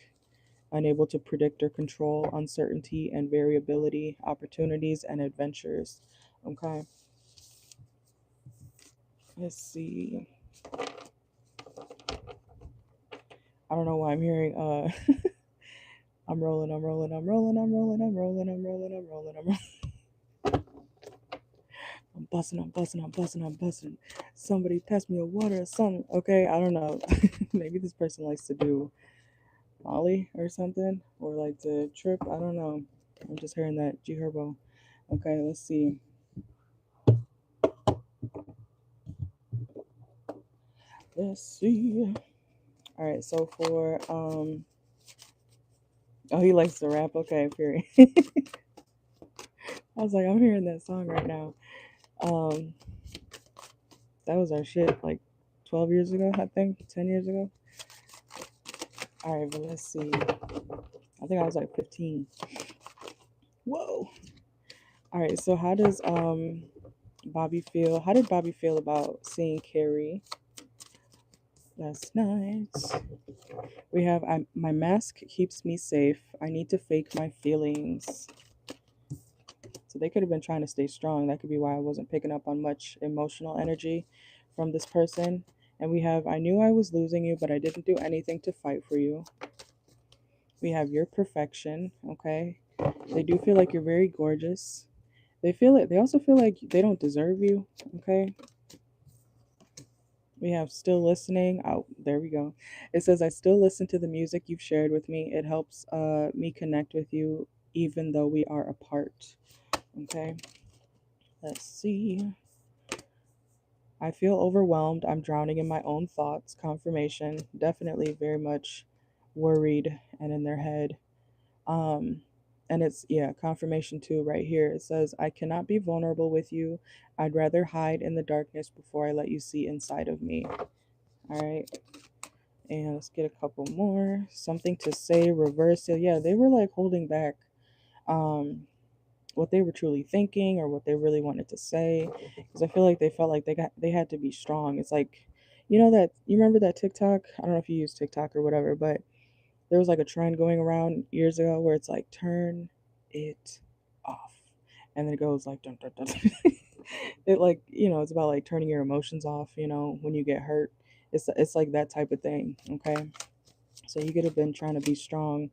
unable to predict or control, uncertainty and variability, opportunities and adventures. Okay. Let's see. I don't know why I'm hearing I'm rolling, I'm rolling, I'm rolling, I'm rolling, I'm rolling, I'm rolling, I'm rolling, I'm rolling. I'm busting, I'm busting, I'm busting, I'm busting. Somebody pass me a water or something. Okay, I don't know. Maybe this person likes to do Molly or something, or like to trip. I don't know. I'm just hearing that G Herbo. Okay, let's see. Let's see. All right, so for oh, he likes to rap. Okay, period. I was like, I'm hearing that song right now. Um, that was our shit like 12 years ago, I think, 10 years ago. All right, but let's see. I think I was like 15. Whoa. All right, so how does Bobby feel? How did Bobby feel about seeing Carrie last night? We have my mask keeps me safe. I need to fake my feelings. So they could have been trying to stay strong. That could be why I wasn't picking up on much emotional energy from this person. And we have I knew I was losing you, but I didn't do anything to fight for you. We have your perfection, okay? They do feel like you're very gorgeous. They also feel like they don't deserve you, okay? We have still listening. Oh, there we go. It says I still listen to the music you've shared with me. It helps me connect with you even though we are apart. Okay. Let's see. I feel overwhelmed. I'm drowning in my own thoughts. Confirmation. Definitely very much worried and in their head. Um, and it's, yeah, confirmation too, right here. It says, I cannot be vulnerable with you. I'd rather hide in the darkness before I let you see inside of me. All right. And let's get a couple more. Something to say, reverse it. Yeah, they were like holding back um, what they were truly thinking or what they really wanted to say. Because I feel like they felt like they had to be strong. It's like, that you remember that TikTok? I don't know if you use TikTok or whatever, but there was like a trend going around years ago where it's like turn it off, and then it goes like dun dun dun. It like it's about like turning your emotions off. When you get hurt, it's like that type of thing. Okay, so you could have been trying to be strong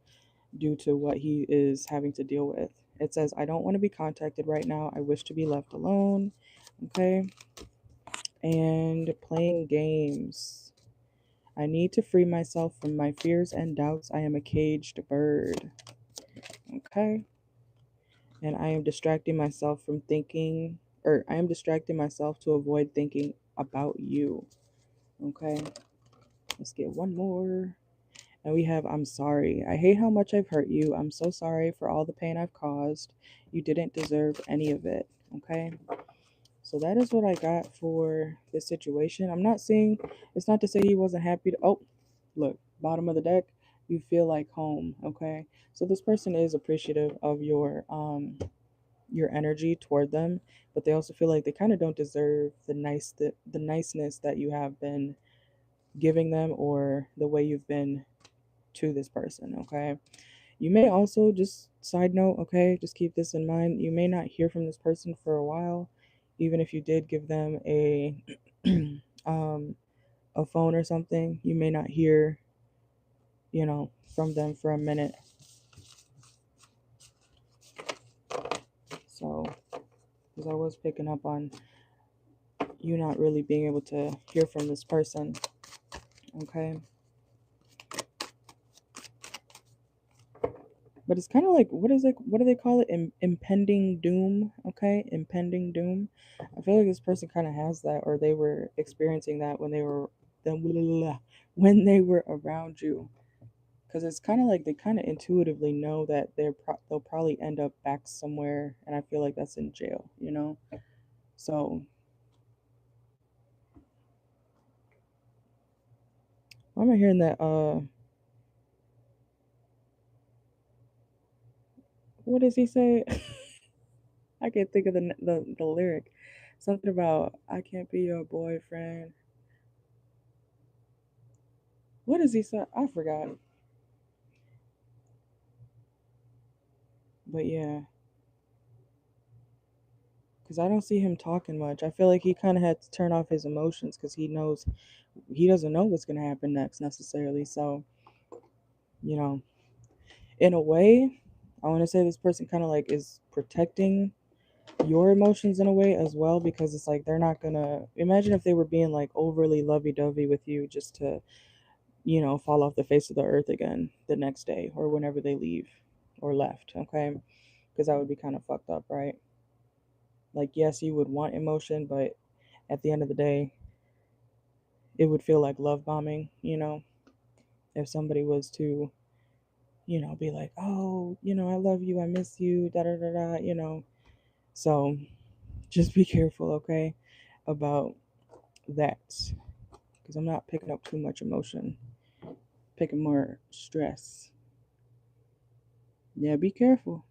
due to what he is having to deal with. It says, I don't want to be contacted right now. I wish to be left alone. Okay. And playing games. I need to free myself from my fears and doubts. I am a caged bird. Okay. And I am distracting myself from thinking, or I am distracting myself to avoid thinking about you. Okay. Let's get one more. And we have, I'm sorry. I hate how much I've hurt you. I'm so sorry for all the pain I've caused. You didn't deserve any of it. Okay. So that is what I got for this situation. I'm not saying, it's not to say he wasn't happy to, oh, look, bottom of the deck, you feel like home. Okay. So this person is appreciative of your energy toward them, but they also feel like they kind of don't deserve the niceness that you have been giving them or the way you've been to this person. Okay. You may also, just side note, okay, just keep this in mind. You may not hear from this person for a while, even if you did give them um, a phone or something. You may not hear, from them for a minute. So, because I was picking up on you not really being able to hear from this person, okay. But it's kind of like, what do they call it? Impending doom, okay? Impending doom. I feel like this person kind of has that, or they were experiencing that when they were around you. Because it's kind of like they kind of intuitively know that they'll probably end up back somewhere, and I feel like that's in jail. So why am I hearing that? What does he say? I can't think of the lyric. Something about I can't be your boyfriend. What does he say? I forgot. But yeah, Because I don't see him talking much. I feel like he kind of had to turn off his emotions because he doesn't know what's going to happen next necessarily. So, you know, in a way, I want to say this person kind of like is protecting your emotions in a way as well, because it's like they're not going to imagine if they were being like overly lovey-dovey with you just to, fall off the face of the earth again the next day or whenever they leave or left, okay? Because that would be kind of fucked up, right? Like, yes, you would want emotion, but at the end of the day, it would feel like love bombing, if somebody was to, be like, oh, I love you, I miss you, da da da da, So just be careful, okay, about that. Because I'm not picking up too much emotion, picking more stress. Yeah, be careful.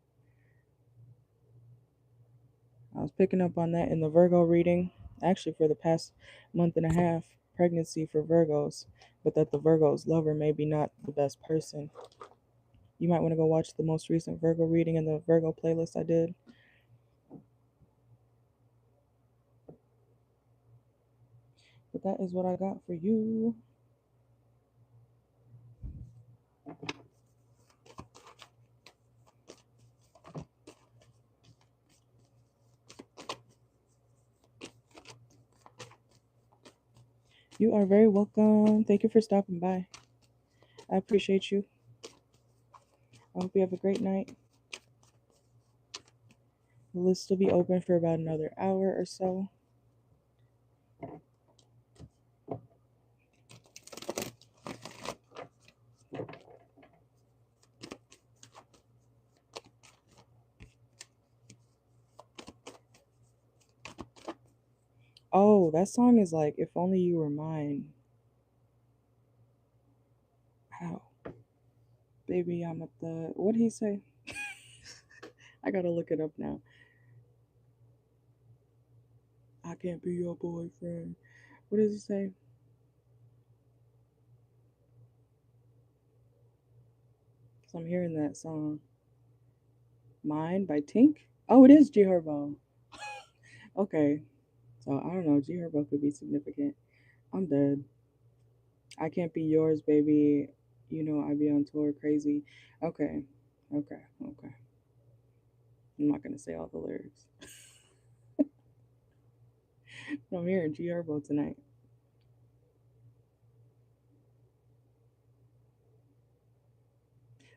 I was picking up on that in the Virgo reading, actually, for the past month and a half, pregnancy for Virgos, but that the Virgo's lover may be not the best person. You might want to go watch the most recent Virgo reading in the Virgo playlist I did. But that is what I got for you. You are very welcome. Thank you for stopping by. I appreciate you. I hope you have a great night. The list will be open for about another hour or so. Oh, that song is like If Only You Were Mine. How? Baby, I'm at the. What did he say? I gotta look it up now. I can't be your boyfriend. What does he say? Because I'm hearing that song. Mine by Tink? Oh, it is G Herbo. Okay. So I don't know. G Herbo could be significant. I'm dead. I can't be yours, baby. I be on tour crazy. Okay. Okay. Okay. I'm not gonna say all the lyrics. I'm hearing G Herbo tonight.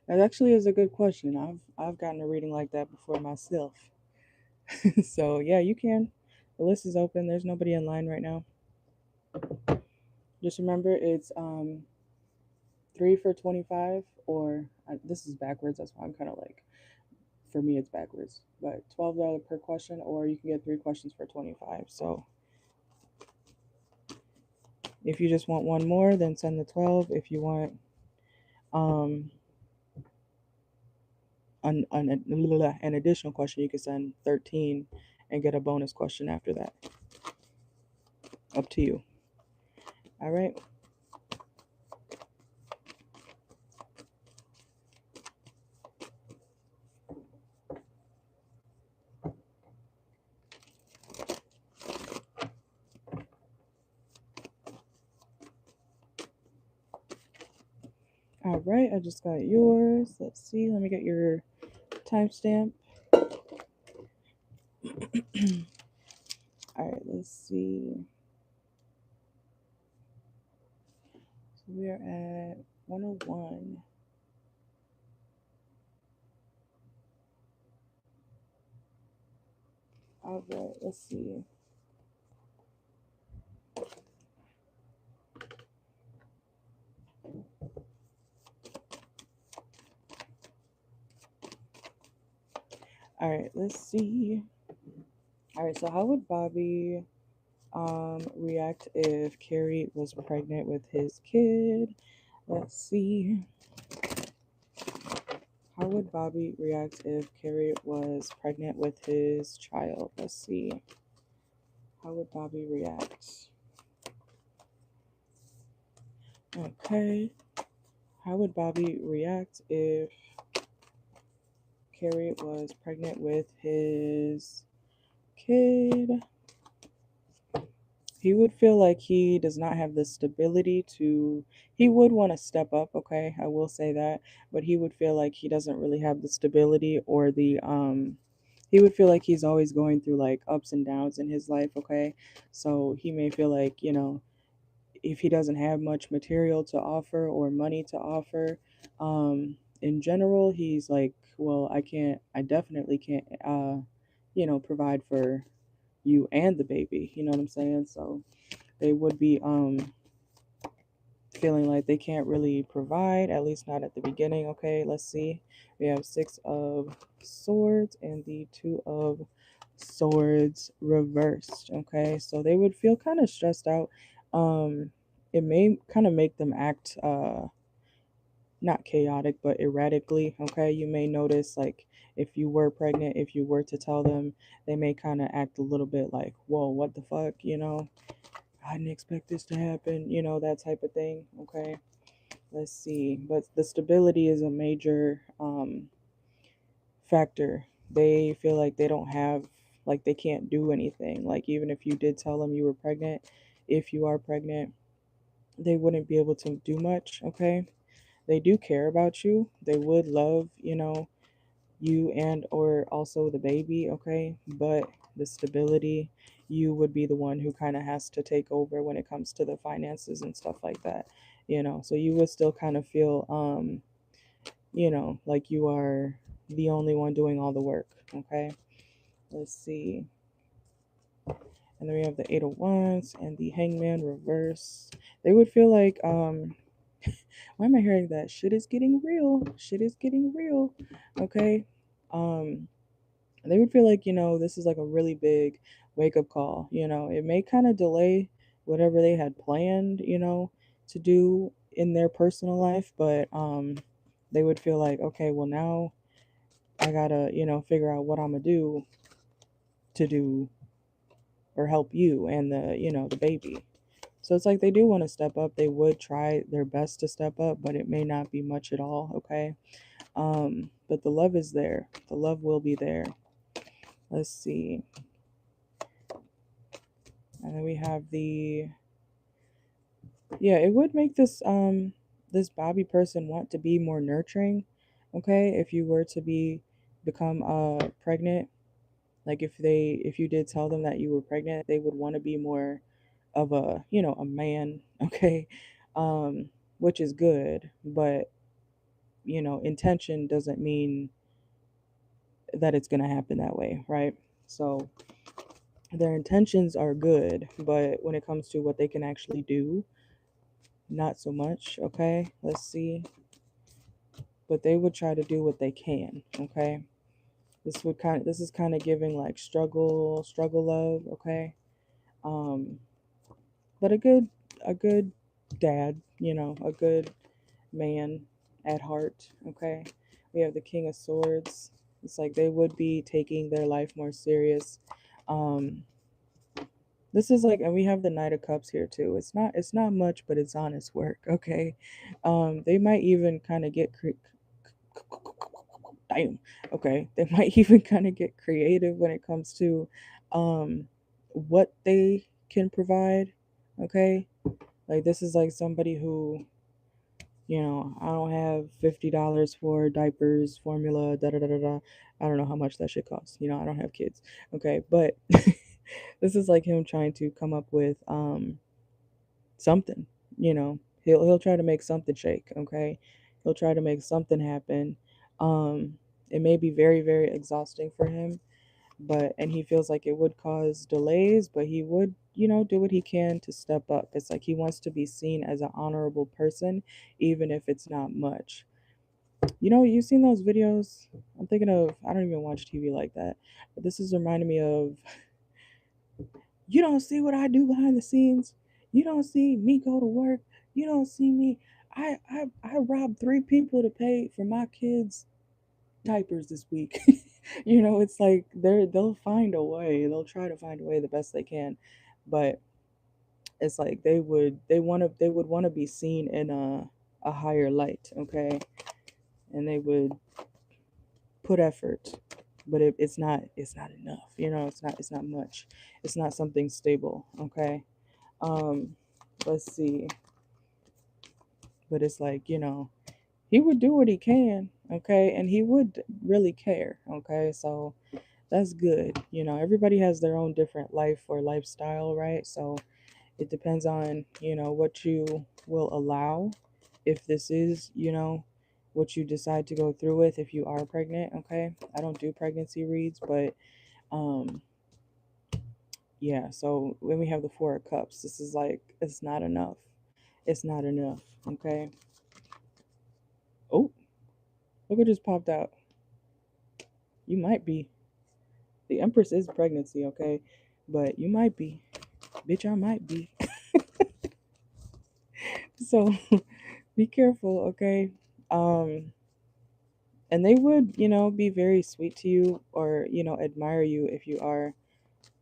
That actually is a good question. I've gotten a reading like that before myself. So yeah, you can. The list is open. There's nobody in line right now. Just remember, it's 3 for 25, or this is backwards. That's why I'm kind of like, for me it's backwards. But $12 per question, or you can get 3 questions for 25. So if you just want one more, then send the 12. If you want um an additional question, you can send 13 and get a bonus question after that. Up to you. All right. All right, I just got yours. Let's see. Let me get your timestamp. All right, let's see. So we are at 101. All right, let's see. All right, let's see. All right, so how would Bobby react if Carrie was pregnant with his kid? Let's see. How would Bobby react if Carrie was pregnant with his child? Let's see. How would Bobby react? Okay. How would Bobby react if Carrie was pregnant with his kid. He would feel like he does not have the stability to, he would want to step up, okay? I will say that, but he would feel like he doesn't really have the stability or the he would feel like he's always going through like ups and downs in his life, okay? So he may feel like, if he doesn't have much material to offer or money to offer, in general, he's like, well, I definitely can't, provide for you and the baby. You know what I'm saying? So they would be feeling like they can't really provide, at least not at the beginning. Okay, let's see. We have Six of Swords and the Two of Swords reversed. Okay, so they would feel kind of stressed out. It may kind of make them act not chaotic but erratically. Okay, you may notice like if you were pregnant, if you were to tell them, they may kind of act a little bit like, whoa, what the fuck, I didn't expect this to happen, that type of thing. Okay, let's see. But the stability is a major factor. They feel like they don't have, like, they can't do anything. Like, even if you did tell them you were pregnant, if you are pregnant, they wouldn't be able to do much. Okay, they do care about you. They would love, you and or also the baby. Okay, but the stability, you would be the one who kind of has to take over when it comes to the finances and stuff like that. So you would still kind of feel like you are the only one doing all the work. Okay, let's see. And then we have the Eight of Wands and the Hangman reverse. They would feel like why am I hearing that? Shit is getting real. Shit is getting real. Okay. um they would feel like, this is like a really big wake up call. It may kind of delay whatever they had planned, to do in their personal life, but they would feel like, okay, well, now I gotta, figure out what I'm gonna do to do or help you and the baby. So it's like they do want to step up. They would try their best to step up, but it may not be much at all. Okay. But the love is there. The love will be there. Let's see. And then we have it would make this Bobby person want to be more nurturing. Okay, if you were to become pregnant, like if you did tell them that you were pregnant, they would want to be more of a man. Okay, which is good, but intention doesn't mean that it's going to happen that way, right? So their intentions are good, but when it comes to what they can actually do, not so much. Okay, let's see. But they would try to do what they can. Okay, this is kind of giving like struggle love. Okay, um, but a good dad. A good man at heart. Okay, we have the King of Swords. It's like they would be taking their life more serious. Um, this is like, and we have the Knight of Cups here too. It's not much, but it's honest work. Okay, they might even kind of get damn. Okay, they might even kind of get creative when it comes to what they can provide. Okay, like this is like somebody who, I don't have $50 for diapers, formula, da da da da da. I don't know how much that shit costs. I don't have kids. Okay, but this is like him trying to come up with something. He'll try to make something shake. Okay, he'll try to make something happen. Um, it may be very very exhausting for him, and he feels like it would cause delays, but he would, do what he can to step up. It's like he wants to be seen as an honorable person, even if it's not much. You've seen those videos. I'm thinking of, I don't even watch TV like that, but this is reminding me of, you don't see what I do behind the scenes. You don't see me go to work. You don't see me. I robbed 3 people to pay for my kids' diapers this week. It's like they'll find a way. They'll try to find a way the best they can, but it's like they would want to be seen in a higher light. Okay, and they would put effort. but it's not enough. It's not much. It's not something stable. Okay. Um, let's see. But it's like, he would do what he can, okay, and he would really care, okay. So that's good. Everybody has their own different life or lifestyle, right? So it depends on, what you will allow, if this is, what you decide to go through with, if you are pregnant, okay. I don't do pregnancy reads, but um yeah. So when we have the Four of Cups, this is like, it's not enough. It's not enough, okay. Oh, look what just popped out. You might be. The Empress is pregnancy, okay? But you might be. Bitch, I might be. So be careful, okay? Um, and they would, be very sweet to you, or, admire you if you are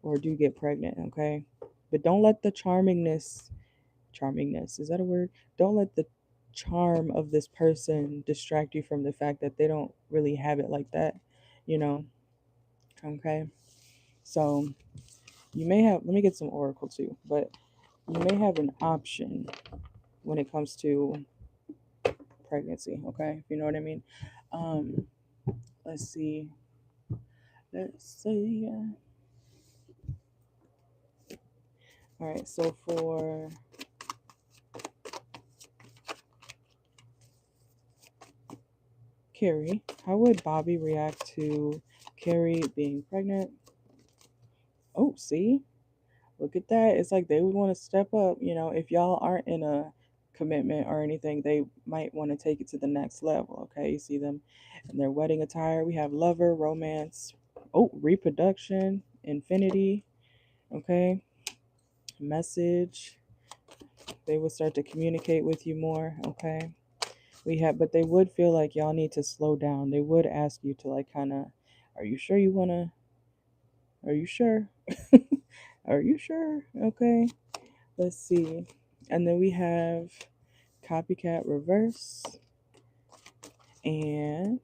or do get pregnant, okay? But don't let the charmingness, is that a word? Don't let the charm of this person distract you from the fact that they don't really have it like that, you know? Okay? So you may have, let me get some oracle too, but you may have an option when it comes to pregnancy, okay? If you know what I mean. Um, let's see. Let's see. All right, so for Keri, how would Bobby react to Keri being pregnant? Oh, see? Look at that. It's like they would want to step up, if y'all aren't in a commitment or anything, they might want to take it to the next level, okay? You see them in their wedding attire. We have lover, romance, oh, reproduction, infinity, okay? Message. They would start to communicate with you more, okay? But they would feel like y'all need to slow down. They would ask you to, like, kind of, are you sure you want to, are you sure? Are you sure? Okay. Let's see. And then we have copycat reverse. And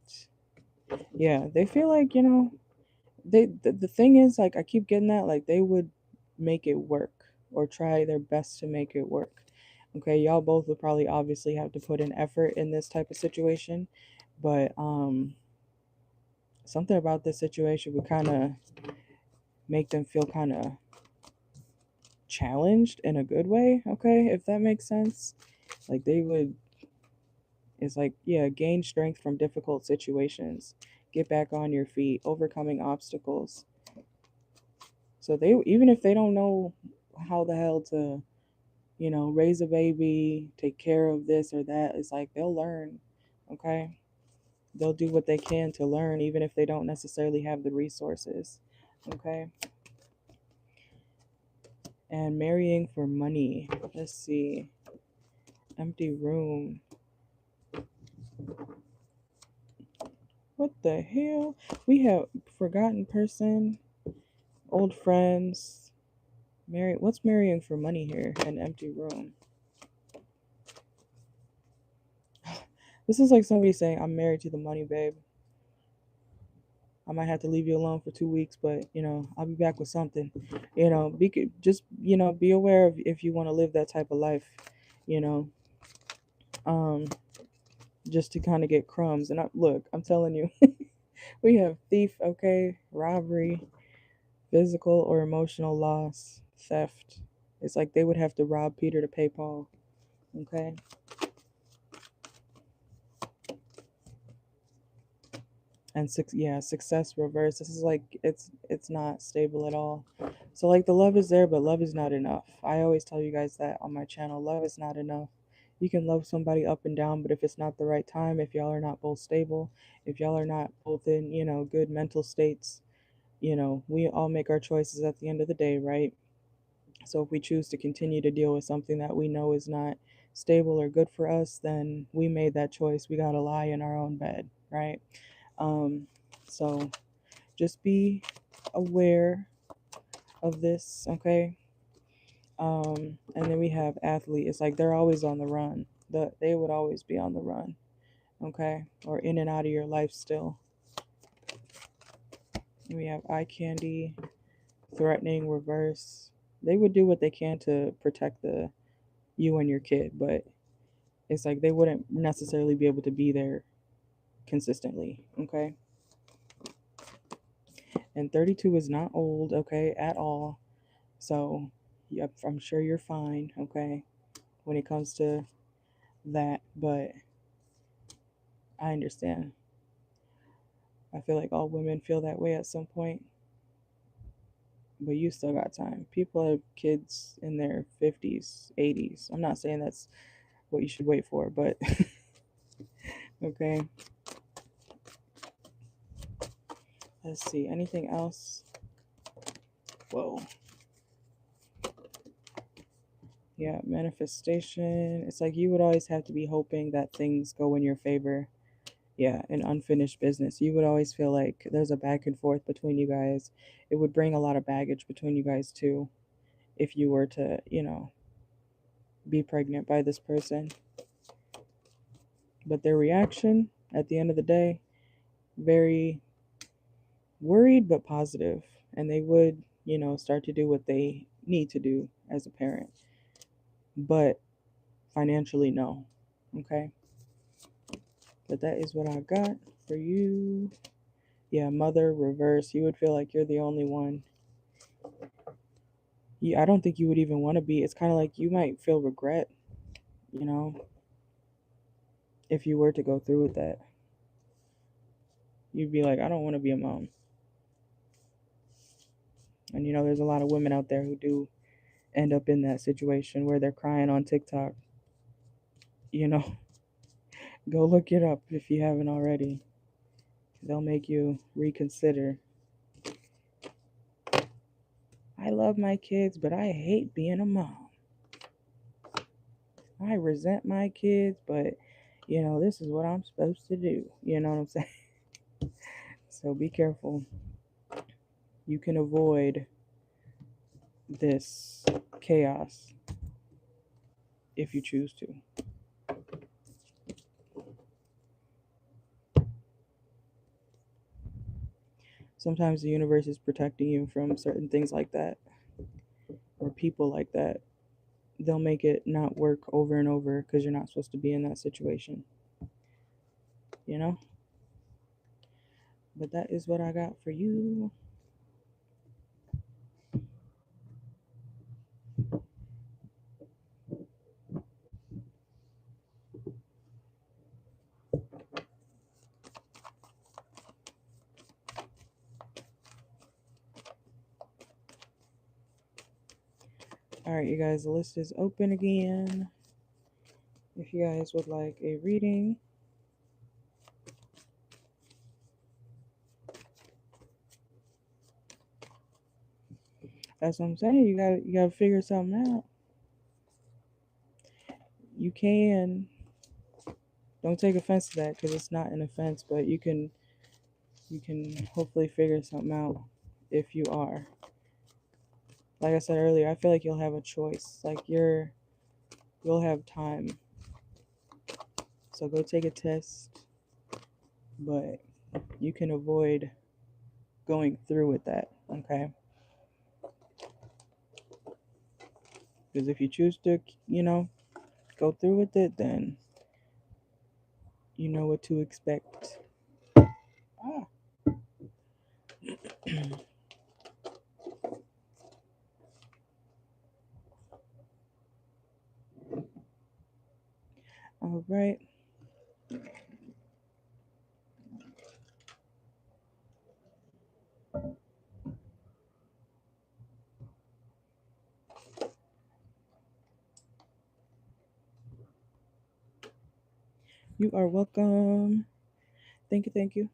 yeah, they feel like, the thing is, like, I keep getting that, like, they would make it work or try their best to make it work. Okay, y'all both would probably obviously have to put in effort in this type of situation, but something about this situation would kind of make them feel kind of challenged in a good way, okay, if that makes sense. Like, they would, it's like, yeah, gain strength from difficult situations, get back on your feet, overcoming obstacles. So they, even if they don't know how the hell to, raise a baby, take care of this or that, it's like they'll learn, okay? They'll do what they can to learn, even if they don't necessarily have the resources, okay? And marrying for money. Let's see. Empty room. What the hell? We have forgotten person, old friends. What's marrying for money here? An empty room. This is like somebody saying, I'm married to the money, babe. I might have to leave you alone for 2 weeks, but I'll be back with something. Be aware of if you want to live that type of life, you know, um, just to kind of get crumbs. And look, I'm telling you, we have thief, okay, robbery, physical or emotional loss, theft. It's like they would have to rob Peter to pay Paul, okay. And success reverse. This is like, it's not stable at all. So like, the love is there, but love is not enough. I always tell you guys that on my channel. Love is not enough. You can love somebody up and down, but if it's not the right time, if y'all are not both stable, if y'all are not both in, good mental states, we all make our choices at the end of the day, right? So if we choose to continue to deal with something that we know is not stable or good for us, then we made that choice. We gotta lie in our own bed, right? um so just be aware of this, okay. And then we have athlete. It's like they're always on the run. They would always be on the run, okay, or in and out of your life still. We have eye candy, threatening, reverse. They would do what they can to protect you and your kid, but it's like they wouldn't necessarily be able to be there consistently, okay? And 32 is not old, okay, at all. So, yep, I'm sure you're fine, okay, when it comes to that, but I understand. I feel like all women feel that way at some point, but you still got time. People have kids in their 50s, 80s. I'm not saying that's what you should wait for, but okay. Let's see, anything else? Whoa. Yeah, manifestation. It's like you would always have to be hoping that things go in your favor. Yeah, an unfinished business. You would always feel like there's a back and forth between you guys. It would bring a lot of baggage between you guys too if you were to, be pregnant by this person. But their reaction at the end of the day, very worried but positive. And they would, start to do what they need to do as a parent. But financially, no. Okay? But that is what I got for you. Yeah, mother, reverse. You would feel like you're the only one. I don't think you would even want to be. It's kind of like you might feel regret, you know, if you were to go through with that. You'd be like, I don't want to be a mom. And, there's a lot of women out there who do end up in that situation where they're crying on TikTok. Go look it up if you haven't already. They'll make you reconsider. I love my kids, but I hate being a mom. I resent my kids, but this is what I'm supposed to do. You know what I'm saying? So be careful. You can avoid this chaos if you choose to. Sometimes the universe is protecting you from certain things like that or people like that. They'll make it not work over and over because you're not supposed to be in that situation. But that is what I got for you. All right, you guys, the list is open again. If you guys would like a reading, that's what I'm saying. You gotta figure something out. You can. Don't take offense to that because it's not an offense, but you can hopefully figure something out if you are. Like I said earlier, I feel like you'll have a choice. Like you'll have time. So go take a test, but you can avoid going through with that, okay? Because if you choose to, go through with it, then you know what to expect. Ah. All right. You are welcome. Thank you. Thank you.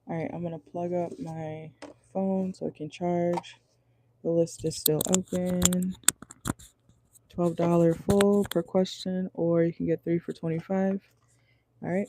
All right, I'm going to plug up my phone so it can charge. The list is still open. $12 full per question, or you can get 3 for $25. All right.